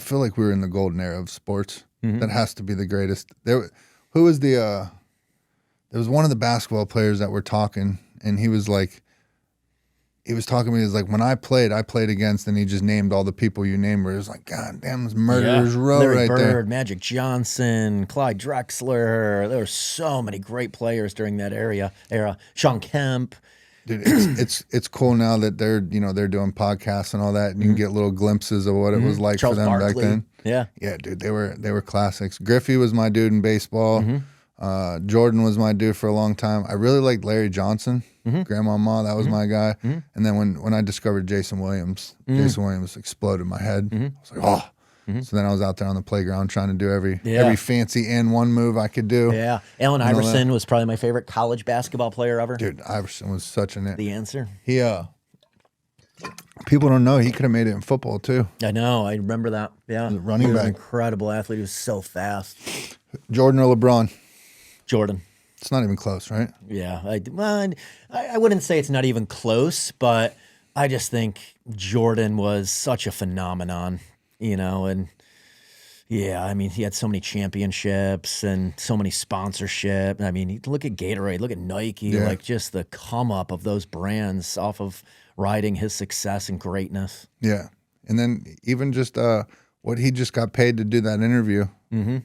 Speaker 2: feel like we were in the golden era of sports. That has to be the greatest. There was one of the basketball players that were talking, and he was talking to me. He was like, when I played against, and he just named all the people you named. Where it was like, God damn, this murderer's row
Speaker 1: Larry
Speaker 2: right
Speaker 1: Bird,
Speaker 2: there.
Speaker 1: Magic Johnson, Clyde Drexler. There were so many great players during that era. Sean Kemp.
Speaker 2: Dude, it's cool now that they're doing podcasts and all that, and you can get little glimpses of what it was like
Speaker 1: Charles
Speaker 2: for them
Speaker 1: Barkley.
Speaker 2: back then. Yeah, dude, they were classics. Griffey was my dude in baseball. Jordan was my dude for a long time. I really liked Larry Johnson. Grandma Ma, that was my guy. And then when I discovered Jason Williams, Jason Williams exploded my head. I was like, oh. So then I was out there on the playground trying to do every fancy and one move I could do.
Speaker 1: Yeah. Allen Iverson was probably my favorite college basketball player ever.
Speaker 2: Dude, Iverson was such
Speaker 1: The answer.
Speaker 2: He people don't know he could have made it in football too.
Speaker 1: I know. I remember that. Yeah.
Speaker 2: He was a running
Speaker 1: He was
Speaker 2: back.
Speaker 1: an incredible athlete. He was so fast.
Speaker 2: Jordan or LeBron?
Speaker 1: Jordan.
Speaker 2: It's not even close, right?
Speaker 1: Yeah. I wouldn't say it's not even close, but I just think Jordan was such a phenomenon, and yeah, I mean, he had so many championships and so many sponsorship. I mean, look at Gatorade, look at Nike, like just the come up of those brands off of riding his success and greatness.
Speaker 2: Yeah. And then even just what he just got paid to do that interview.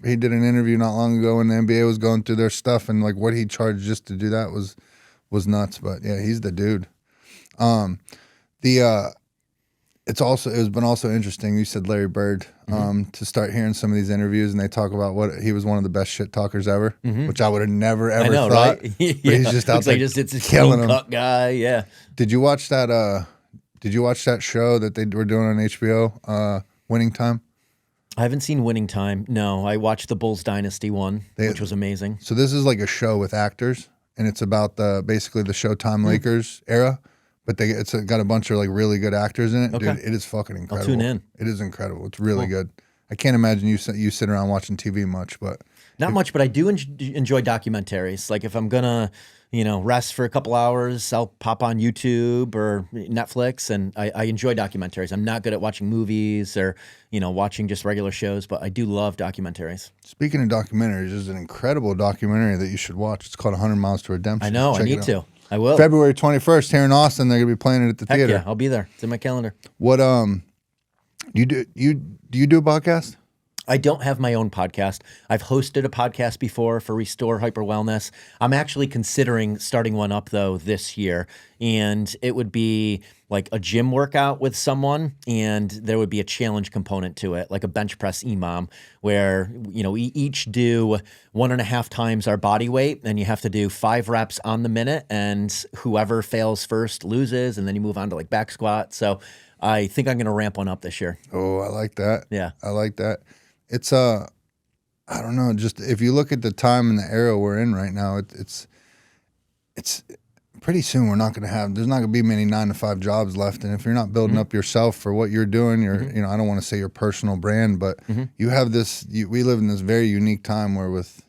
Speaker 2: He did an interview not long ago when the NBA was going through their stuff, and like what he charged just to do that was nuts. But yeah, he's the dude. It's been also interesting. You said Larry Bird, to start hearing some of these interviews, and they talk about what he was one of the best shit talkers ever, which I would have never ever thought.
Speaker 1: Right?
Speaker 2: But he's just out there
Speaker 1: it's a
Speaker 2: killing
Speaker 1: clean cut guy. Yeah.
Speaker 2: Did you watch that? Did you watch that show that they were doing on HBO, Winning Time?
Speaker 1: I haven't seen Winning Time. No, I watched the Bulls Dynasty one, which was amazing.
Speaker 2: So this is like a show with actors, and it's about basically the Showtime Lakers era. But it's got a bunch of like really good actors in it.
Speaker 1: Okay.
Speaker 2: Dude, it is fucking incredible.
Speaker 1: I'll tune in.
Speaker 2: It is incredible. It's really good. I can't imagine you sit around watching TV much, but
Speaker 1: not much. But I do enjoy documentaries. Like if I'm gonna, rest for a couple hours, I'll pop on YouTube or Netflix, and I enjoy documentaries. I'm not good at watching movies or watching just regular shows, but I do love documentaries.
Speaker 2: Speaking of documentaries, there's an incredible documentary that you should watch. It's called 100 Miles to Redemption.
Speaker 1: I know. I need to. I will.
Speaker 2: February 21st here in Austin. They're gonna be playing it at the theater.
Speaker 1: Yeah, I'll be there. It's in my calendar.
Speaker 2: What do you do a podcast?
Speaker 1: I don't have my own podcast. I've hosted a podcast before for Restore Hyper Wellness. I'm actually considering starting one up though this year, and it would be like a gym workout with someone, and there would be a challenge component to it, like a bench press EMOM, where, you know, we each do 1.5 times our body weight, and you have to do 5 reps on the minute, and whoever fails first loses, and then you move on to like back squat. So I think I'm going to ramp one up this year.
Speaker 2: Oh, I like that.
Speaker 1: Yeah.
Speaker 2: I like that. It's I don't know, just if you look at the time and the era we're in right now, it's pretty soon there's not going to be many 9-to-5 jobs left. And if you're not building up yourself for what you're doing, you know, I don't want to say your personal brand, but you have this, we live in this very unique time where with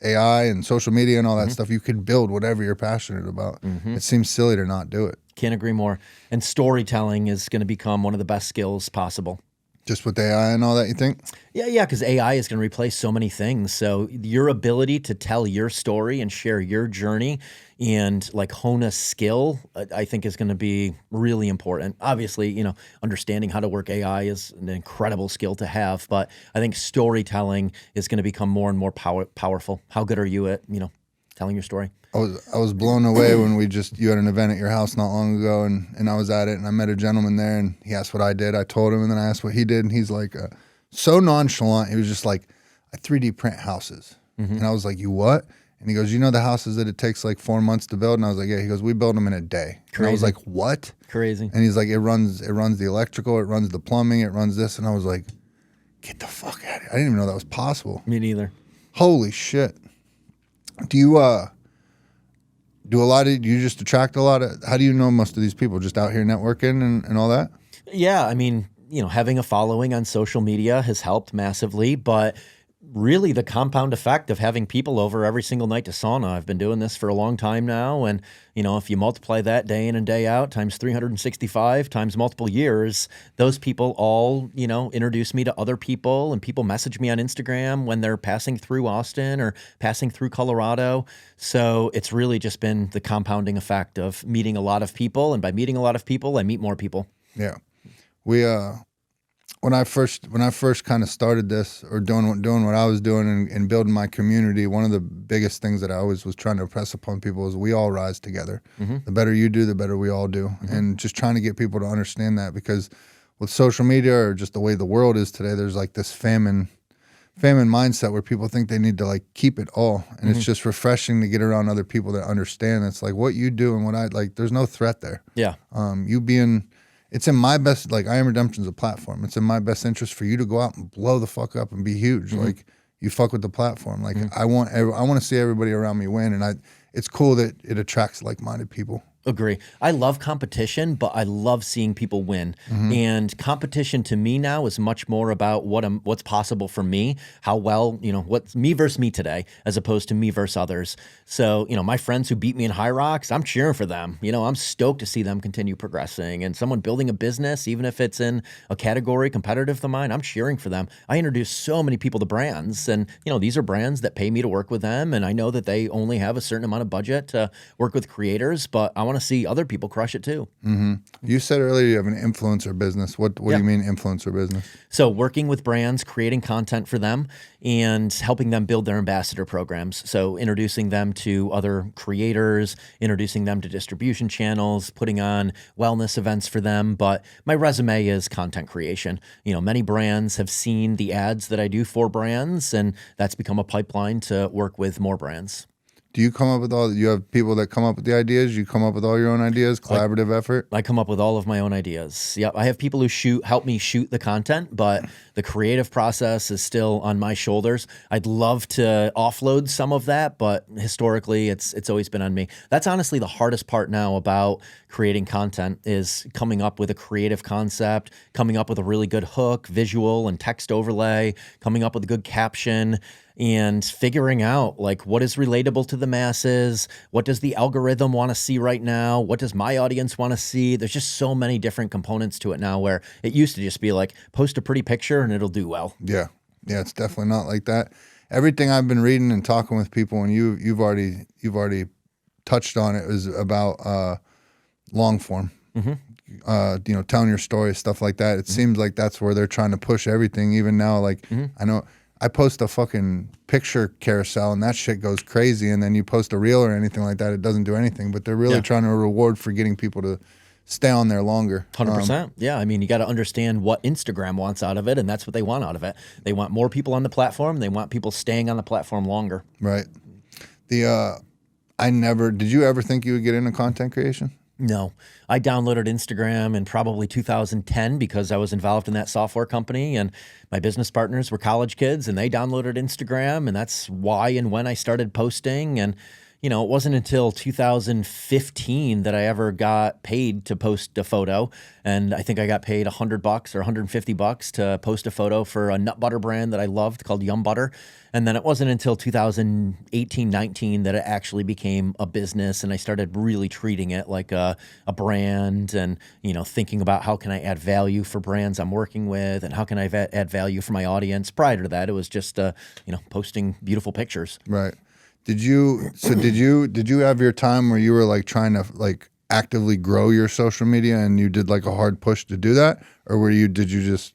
Speaker 2: AI and social media and all that stuff, you could build whatever you're passionate about. It seems silly to not do it.
Speaker 1: Can't agree more. And storytelling is going to become one of the best skills possible.
Speaker 2: Just with AI and all that, you think?
Speaker 1: Yeah, because AI is going to replace so many things. So your ability to tell your story and share your journey and like hone a skill, I think is going to be really important. Obviously, you know, understanding how to work AI is an incredible skill to have, but I think storytelling is going to become more and more powerful. How good are you at, you know, telling your story?
Speaker 2: I was blown away when you had an event at your house not long ago, and I was at it, and I met a gentleman there, and he asked what I did. I told him, and then I asked what he did, and he's like, so nonchalant. He was just like, I 3D print houses. And I was like, you what? And he goes, you know the houses that it takes like 4 months to build? And I was like, yeah. He goes, we build them in a day.
Speaker 1: Crazy.
Speaker 2: And I was like, what?
Speaker 1: Crazy.
Speaker 2: And he's like, it runs the electrical, it runs the plumbing, it runs this. And I was like, get the fuck out of here. I didn't even know that was possible.
Speaker 1: Me neither.
Speaker 2: Holy shit. Do you you just attract a lot of, how do you know most of these people? Just out here networking and all that?
Speaker 1: Yeah, I mean, you know, having a following on social media has helped massively, but really the compound effect of having people over every single night to sauna. I've been doing this for a long time now. And, you know, if you multiply that day in and day out times 365 times multiple years, those people all, you know, introduce me to other people, and people message me on Instagram when they're passing through Austin or passing through Colorado. So it's really just been the compounding effect of meeting a lot of people. And by meeting a lot of people, I meet more people.
Speaker 2: Yeah. When I first kind of started this, or doing what I was doing and building my community, one of the biggest things that I always was trying to impress upon people is we all rise together. The better you do, the better we all do. And just trying to get people to understand that, because with social media or just the way the world is today, there's like this famine mindset where people think they need to like keep it all. And it's just refreshing to get around other people that understand. It's like what you do and what I like, there's no threat there. Yeah. It's in my best, like I Am Redemption's a platform. It's in my best interest for you to go out and blow the fuck up and be huge. Like you fuck with the platform. Like I want to see everybody around me win. And it's cool that it attracts like-minded people.
Speaker 1: Agree. I love competition, but I love seeing people win. And competition to me now is much more about what's possible for me, how well, you know, what's me versus me today, as opposed to me versus others. So, you know, my friends who beat me in high rocks, I'm cheering for them. You know, I'm stoked to see them continue progressing. And someone building a business, even if it's in a category competitive to mine, I'm cheering for them. I introduce so many people to brands, and, you know, these are brands that pay me to work with them. And I know that they only have a certain amount of budget to work with creators, but I want to see other people crush it too.
Speaker 2: You said earlier you have an influencer business. What do you mean influencer business?
Speaker 1: So working with brands, creating content for them, and helping them build their ambassador programs. So introducing them to other creators, introducing them to distribution channels, putting on wellness events for them. But my resume is content creation. You know, many brands have seen the ads that I do for brands, and that's become a pipeline to work with more brands.
Speaker 2: Do you come up with you have people that come up with the ideas? You come up with all your own ideas, collaborative effort?
Speaker 1: I come up with all of my own ideas. Yep. I have people who help me shoot the content, but the creative process is still on my shoulders. I'd love to offload some of that, but historically it's always been on me. That's honestly the hardest part now about creating content, is coming up with a creative concept, coming up with a really good hook, visual and text overlay, coming up with a good caption, and figuring out like what is relatable to the masses, what does the algorithm want to see right now, what does my audience want to see. There's just so many different components to it now, where it used to just be like post a pretty picture and it'll do well.
Speaker 2: Yeah, it's definitely not like that. Everything I've been reading and talking with people, and you've already touched on it, is about long form. You know, telling your story, stuff like that. It seems like that's where they're trying to push everything. Even now, like I know I post a fucking picture carousel and that shit goes crazy, and then you post a reel or anything like that, it doesn't do anything. But they're really trying to reward for getting people stay on there longer.
Speaker 1: 100%. Yeah. I mean, you got to understand what Instagram wants out of it, and that's what they want out of it. They want more people on the platform. They want people staying on the platform longer.
Speaker 2: Right. Did you ever think you would get into content creation?
Speaker 1: No, I downloaded Instagram in probably 2010 because I was involved in that software company, and my business partners were college kids and they downloaded Instagram, and that's why and when I started posting. And it wasn't until 2015 that I ever got paid to post a photo. And I think I got paid $100 or $150 to post a photo for a nut butter brand that I loved called Yum Butter. And then it wasn't until 2018, 19 that it actually became a business. And I started really treating it like a brand and, thinking about how can I add value for brands I'm working with and how can I add value for my audience. Prior to that, it was just, posting beautiful pictures.
Speaker 2: Right. Did you have your time where you were like trying to like actively grow your social media and you did like a hard push to do that? Or were you just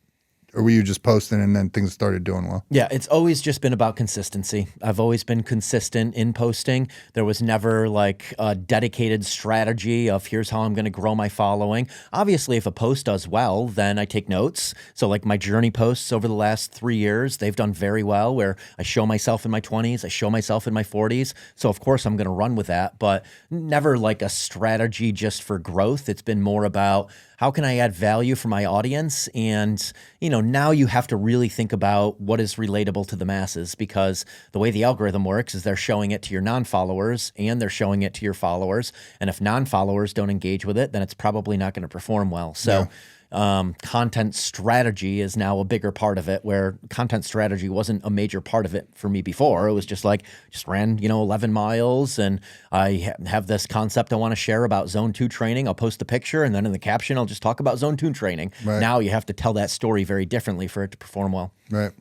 Speaker 2: posting and then things started doing well?
Speaker 1: Yeah, it's always just been about consistency. I've always been consistent in posting. There was never like a dedicated strategy of here's how I'm going to grow my following. Obviously, if a post does well, then I take notes. So like my journey posts over the last 3 years, they've done very well where I show myself in my 20s, I show myself in my 40s. So of course I'm going to run with that, but never like a strategy just for growth. It's been more about how can I add value for my audience? And, now you have to really think about what is relatable to the masses, because the way the algorithm works is they're showing it to your non-followers and they're showing it to your followers. And if non-followers don't engage with it, then it's probably not going to perform well. So content strategy is now a bigger part of it, where content strategy wasn't a major part of it for me before. It was just ran, 11 miles and I have this concept I want to share about zone 2 training. I'll post a picture and then in the caption, I'll just talk about zone 2 training. Right. Now you have to tell that story very differently for it to perform well.
Speaker 2: Right.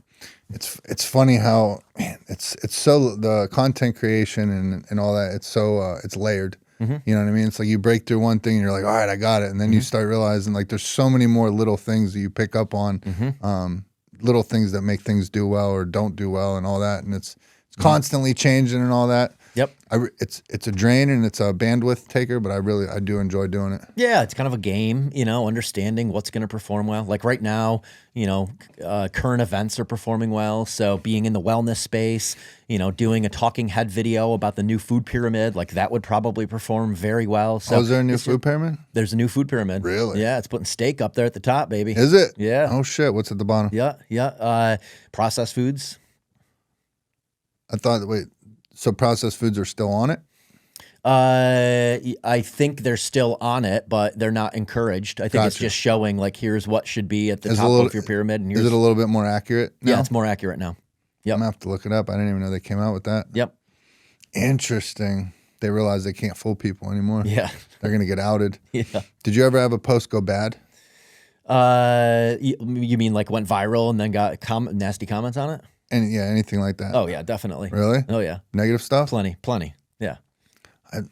Speaker 2: It's funny how, it's so the content creation and all that. It's so, it's layered. Mm-hmm. You know what I mean? It's like you break through one thing and you're like, all right, I got it. And then you start realizing like there's so many more little things that you pick up on, little things that make things do well or don't do well and all that. And it's constantly changing and all that.
Speaker 1: Yep.
Speaker 2: It's a drain and it's a bandwidth taker, but I do enjoy doing it.
Speaker 1: Yeah, it's kind of a game, understanding what's going to perform well. Like right now, current events are performing well. So being in the wellness space, doing a talking head video about the new food pyramid, like that would probably perform very well. So
Speaker 2: is there a new food pyramid?
Speaker 1: There's a new food pyramid. Really? Yeah, it's putting steak up there at the top, baby.
Speaker 2: Is it?
Speaker 1: Yeah.
Speaker 2: Oh shit, what's at the bottom?
Speaker 1: Yeah. Processed foods.
Speaker 2: So processed foods are still on it?
Speaker 1: I think they're still on it, but they're not encouraged. I think it's just showing like here's what should be at the top of your pyramid. And
Speaker 2: is it a little bit more accurate now?
Speaker 1: Yeah, it's more accurate now. Yep.
Speaker 2: I'm going to have to look it up. I didn't even know they came out with that.
Speaker 1: Yep.
Speaker 2: Interesting. They realize they can't fool people anymore.
Speaker 1: Yeah.
Speaker 2: They're going to get outed.
Speaker 1: Yeah.
Speaker 2: Did you ever have a post go bad?
Speaker 1: You mean like went viral and then got nasty comments on it?
Speaker 2: And anything like that.
Speaker 1: Oh yeah, definitely.
Speaker 2: Really?
Speaker 1: Oh yeah.
Speaker 2: Negative stuff?
Speaker 1: Plenty. Yeah.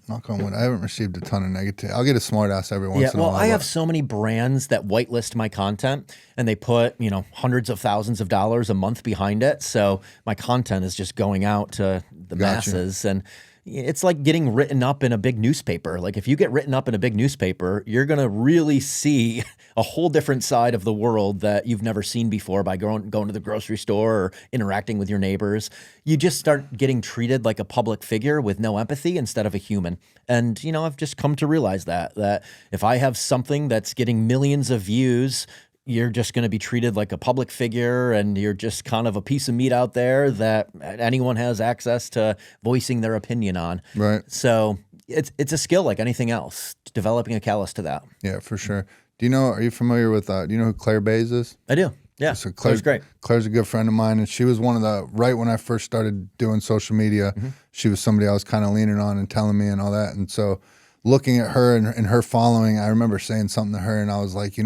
Speaker 2: Knock on wood, I haven't received a ton of negative. I'll get a smart ass every once in a while.
Speaker 1: Well, I have so many brands that whitelist my content and they put, hundreds of thousands of dollars a month behind it. So my content is just going out to the masses. And it's like getting written up in a big newspaper. Like if you get written up in a big newspaper, you're going to really see a whole different side of the world that you've never seen before by going to the grocery store or interacting with your neighbors. You just start getting treated like a public figure with no empathy instead of a human. And, I've just come to realize that if I have something that's getting millions of views, you're just going to be treated like a public figure and you're just kind of a piece of meat out there that anyone has access to voicing their opinion on.
Speaker 2: Right.
Speaker 1: So it's a skill like anything else, developing a callus to that.
Speaker 2: Yeah, for sure. Are you familiar with, do you know who Claire Bays is?
Speaker 1: I do. Yeah.
Speaker 2: So Claire's great. Claire's a good friend of mine. And she was one of right when I first started doing social media, she was somebody I was kind of leaning on and telling me and all that. And so looking at her and her following, I remember saying something to her and I was like,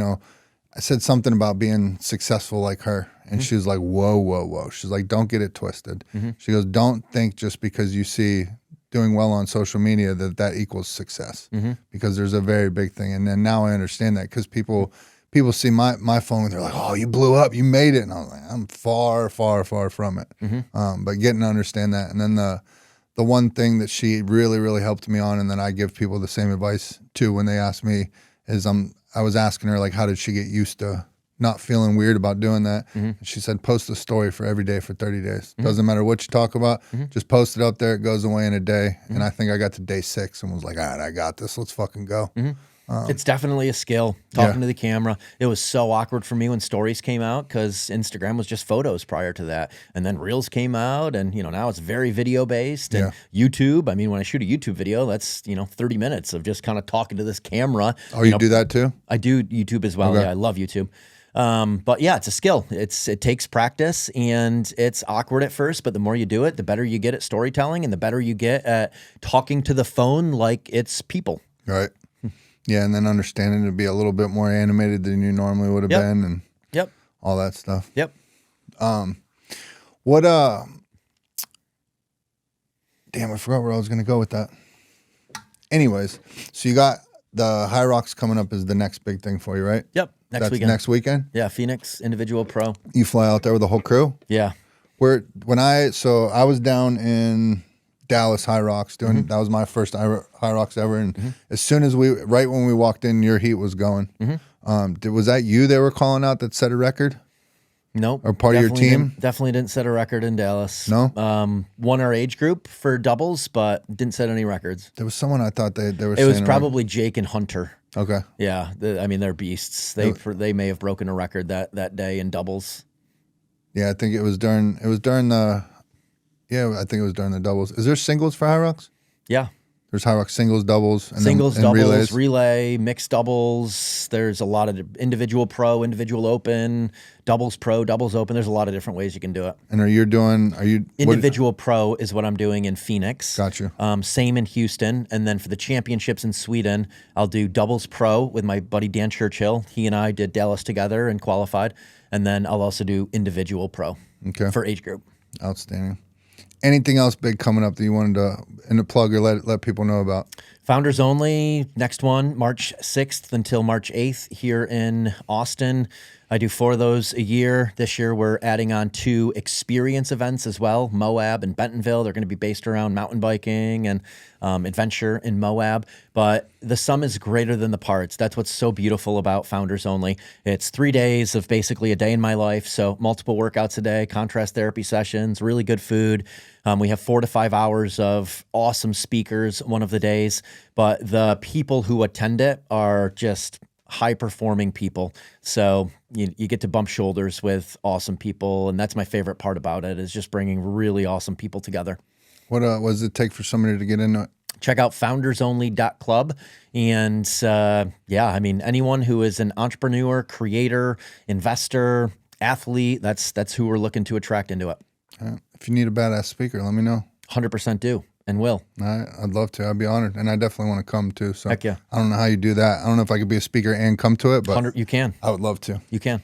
Speaker 2: I said something about being successful like her. And she was like, whoa, whoa, whoa. She's like, don't get it twisted. She goes, don't think just because you see doing well on social media that equals success. Because there's a very big thing. And then now I understand that because people see my phone and they're like, oh, you blew up, you made it. And I was like, I'm far, far, far from it. But getting to understand that. And then the one thing that she really, really helped me on and then I give people the same advice too when they ask me is I was asking her, like, how did she get used to not feeling weird about doing that? And she said, post a story for every day for 30 days. Doesn't matter what you talk about, just post it up there. It goes away in a day. And I think I got to day 6 and was like, all right, I got this. Let's fucking go.
Speaker 1: It's definitely a skill, talking to the camera. It was so awkward for me when stories came out because Instagram was just photos prior to that. And then Reels came out, and, now it's very video-based. And YouTube, I mean, when I shoot a YouTube video, that's, 30 minutes of just kind of talking to this camera.
Speaker 2: Oh, you do that too?
Speaker 1: I do YouTube as well.
Speaker 2: Okay.
Speaker 1: Yeah, I love YouTube. But yeah, it's a skill. It takes practice, and it's awkward at first, but the more you do it, the better you get at storytelling, and the better you get at talking to the phone like it's people.
Speaker 2: Right. Yeah, and then understanding to be a little bit more animated than you normally would have been, and all that stuff.
Speaker 1: Yep.
Speaker 2: What damn, I forgot where I was gonna go with that. Anyways, so you got the High Rocks coming up is the next big thing for you, right?
Speaker 1: Yep.
Speaker 2: That's
Speaker 1: weekend.
Speaker 2: Next weekend?
Speaker 1: Yeah, Phoenix, individual pro.
Speaker 2: You fly out there with the whole crew?
Speaker 1: Yeah.
Speaker 2: I was down in Dallas High Rocks doing that was my first High Rocks ever, and as soon as right when we walked in, your heat was going. Was that you they were calling out that set a record?
Speaker 1: Nope.
Speaker 2: Or part of your team?
Speaker 1: Definitely didn't set a record in Dallas.
Speaker 2: No?
Speaker 1: Won our age group for doubles, but didn't set any records.
Speaker 2: There was someone I thought they were.
Speaker 1: It was probably Jake and Hunter.
Speaker 2: Okay.
Speaker 1: Yeah, I mean they're beasts. They may have broken a record that day in doubles.
Speaker 2: Yeah, I think it was during the. Yeah, I think it was during the doubles. Is there singles for High Rocks?
Speaker 1: Yeah.
Speaker 2: There's High Rocks singles, doubles, and
Speaker 1: singles,
Speaker 2: and
Speaker 1: doubles,
Speaker 2: relays.
Speaker 1: relay, mixed doubles. There's a lot of individual pro, individual open, doubles pro, doubles open. There's a lot of different ways you can do it.
Speaker 2: And are you
Speaker 1: individual pro is what I'm doing in Phoenix.
Speaker 2: Got you.
Speaker 1: Same in Houston, and then for the championships in Sweden, I'll do doubles pro with my buddy Dan Churchill. He and I did Dallas together and qualified, and then I'll also do individual pro for age group.
Speaker 2: Outstanding. Anything else big coming up that you wanted to plug or let people know about?
Speaker 1: Founders Only, next one, March 6th until March 8th here in Austin. I do 4 of those a year. This year we're adding on 2 experience events as well, Moab and Bentonville. They're going to be based around mountain biking and adventure in Moab. But the sum is greater than the parts. That's what's so beautiful about Founders Only. It's 3 days of basically a day in my life. So multiple workouts a day, contrast therapy sessions, really good food. We have 4 to 5 hours of awesome speakers one of the days. But the people who attend it are just high-performing people. So you get to bump shoulders with awesome people, and that's my favorite part about it, is just bringing really awesome people together.
Speaker 2: What does it take for somebody to get into it?
Speaker 1: Check out foundersonly.club. And I mean, anyone who is an entrepreneur, creator, investor, athlete, that's who we're looking to attract into it.
Speaker 2: If you need a badass speaker, let me know.
Speaker 1: 100% do. And will.
Speaker 2: I'd love to. I'd be honored, and I definitely want to come too. So
Speaker 1: heck yeah.
Speaker 2: I don't know how you do that. I don't know if I could be a speaker and come to it, but
Speaker 1: you can.
Speaker 2: I would love to.
Speaker 1: You can.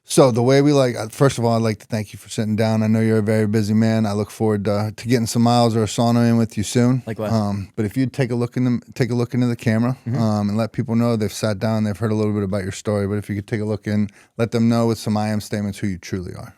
Speaker 2: So the way we first of all, I'd like to thank you for sitting down. I know you're a very busy man. I look forward to getting some miles or a sauna in with you soon.
Speaker 1: Likewise.
Speaker 2: But if you'd take a look into the camera and let people know they've sat down, they've heard a little bit about your story. But if you could take a look and let them know with some I am statements who you truly are.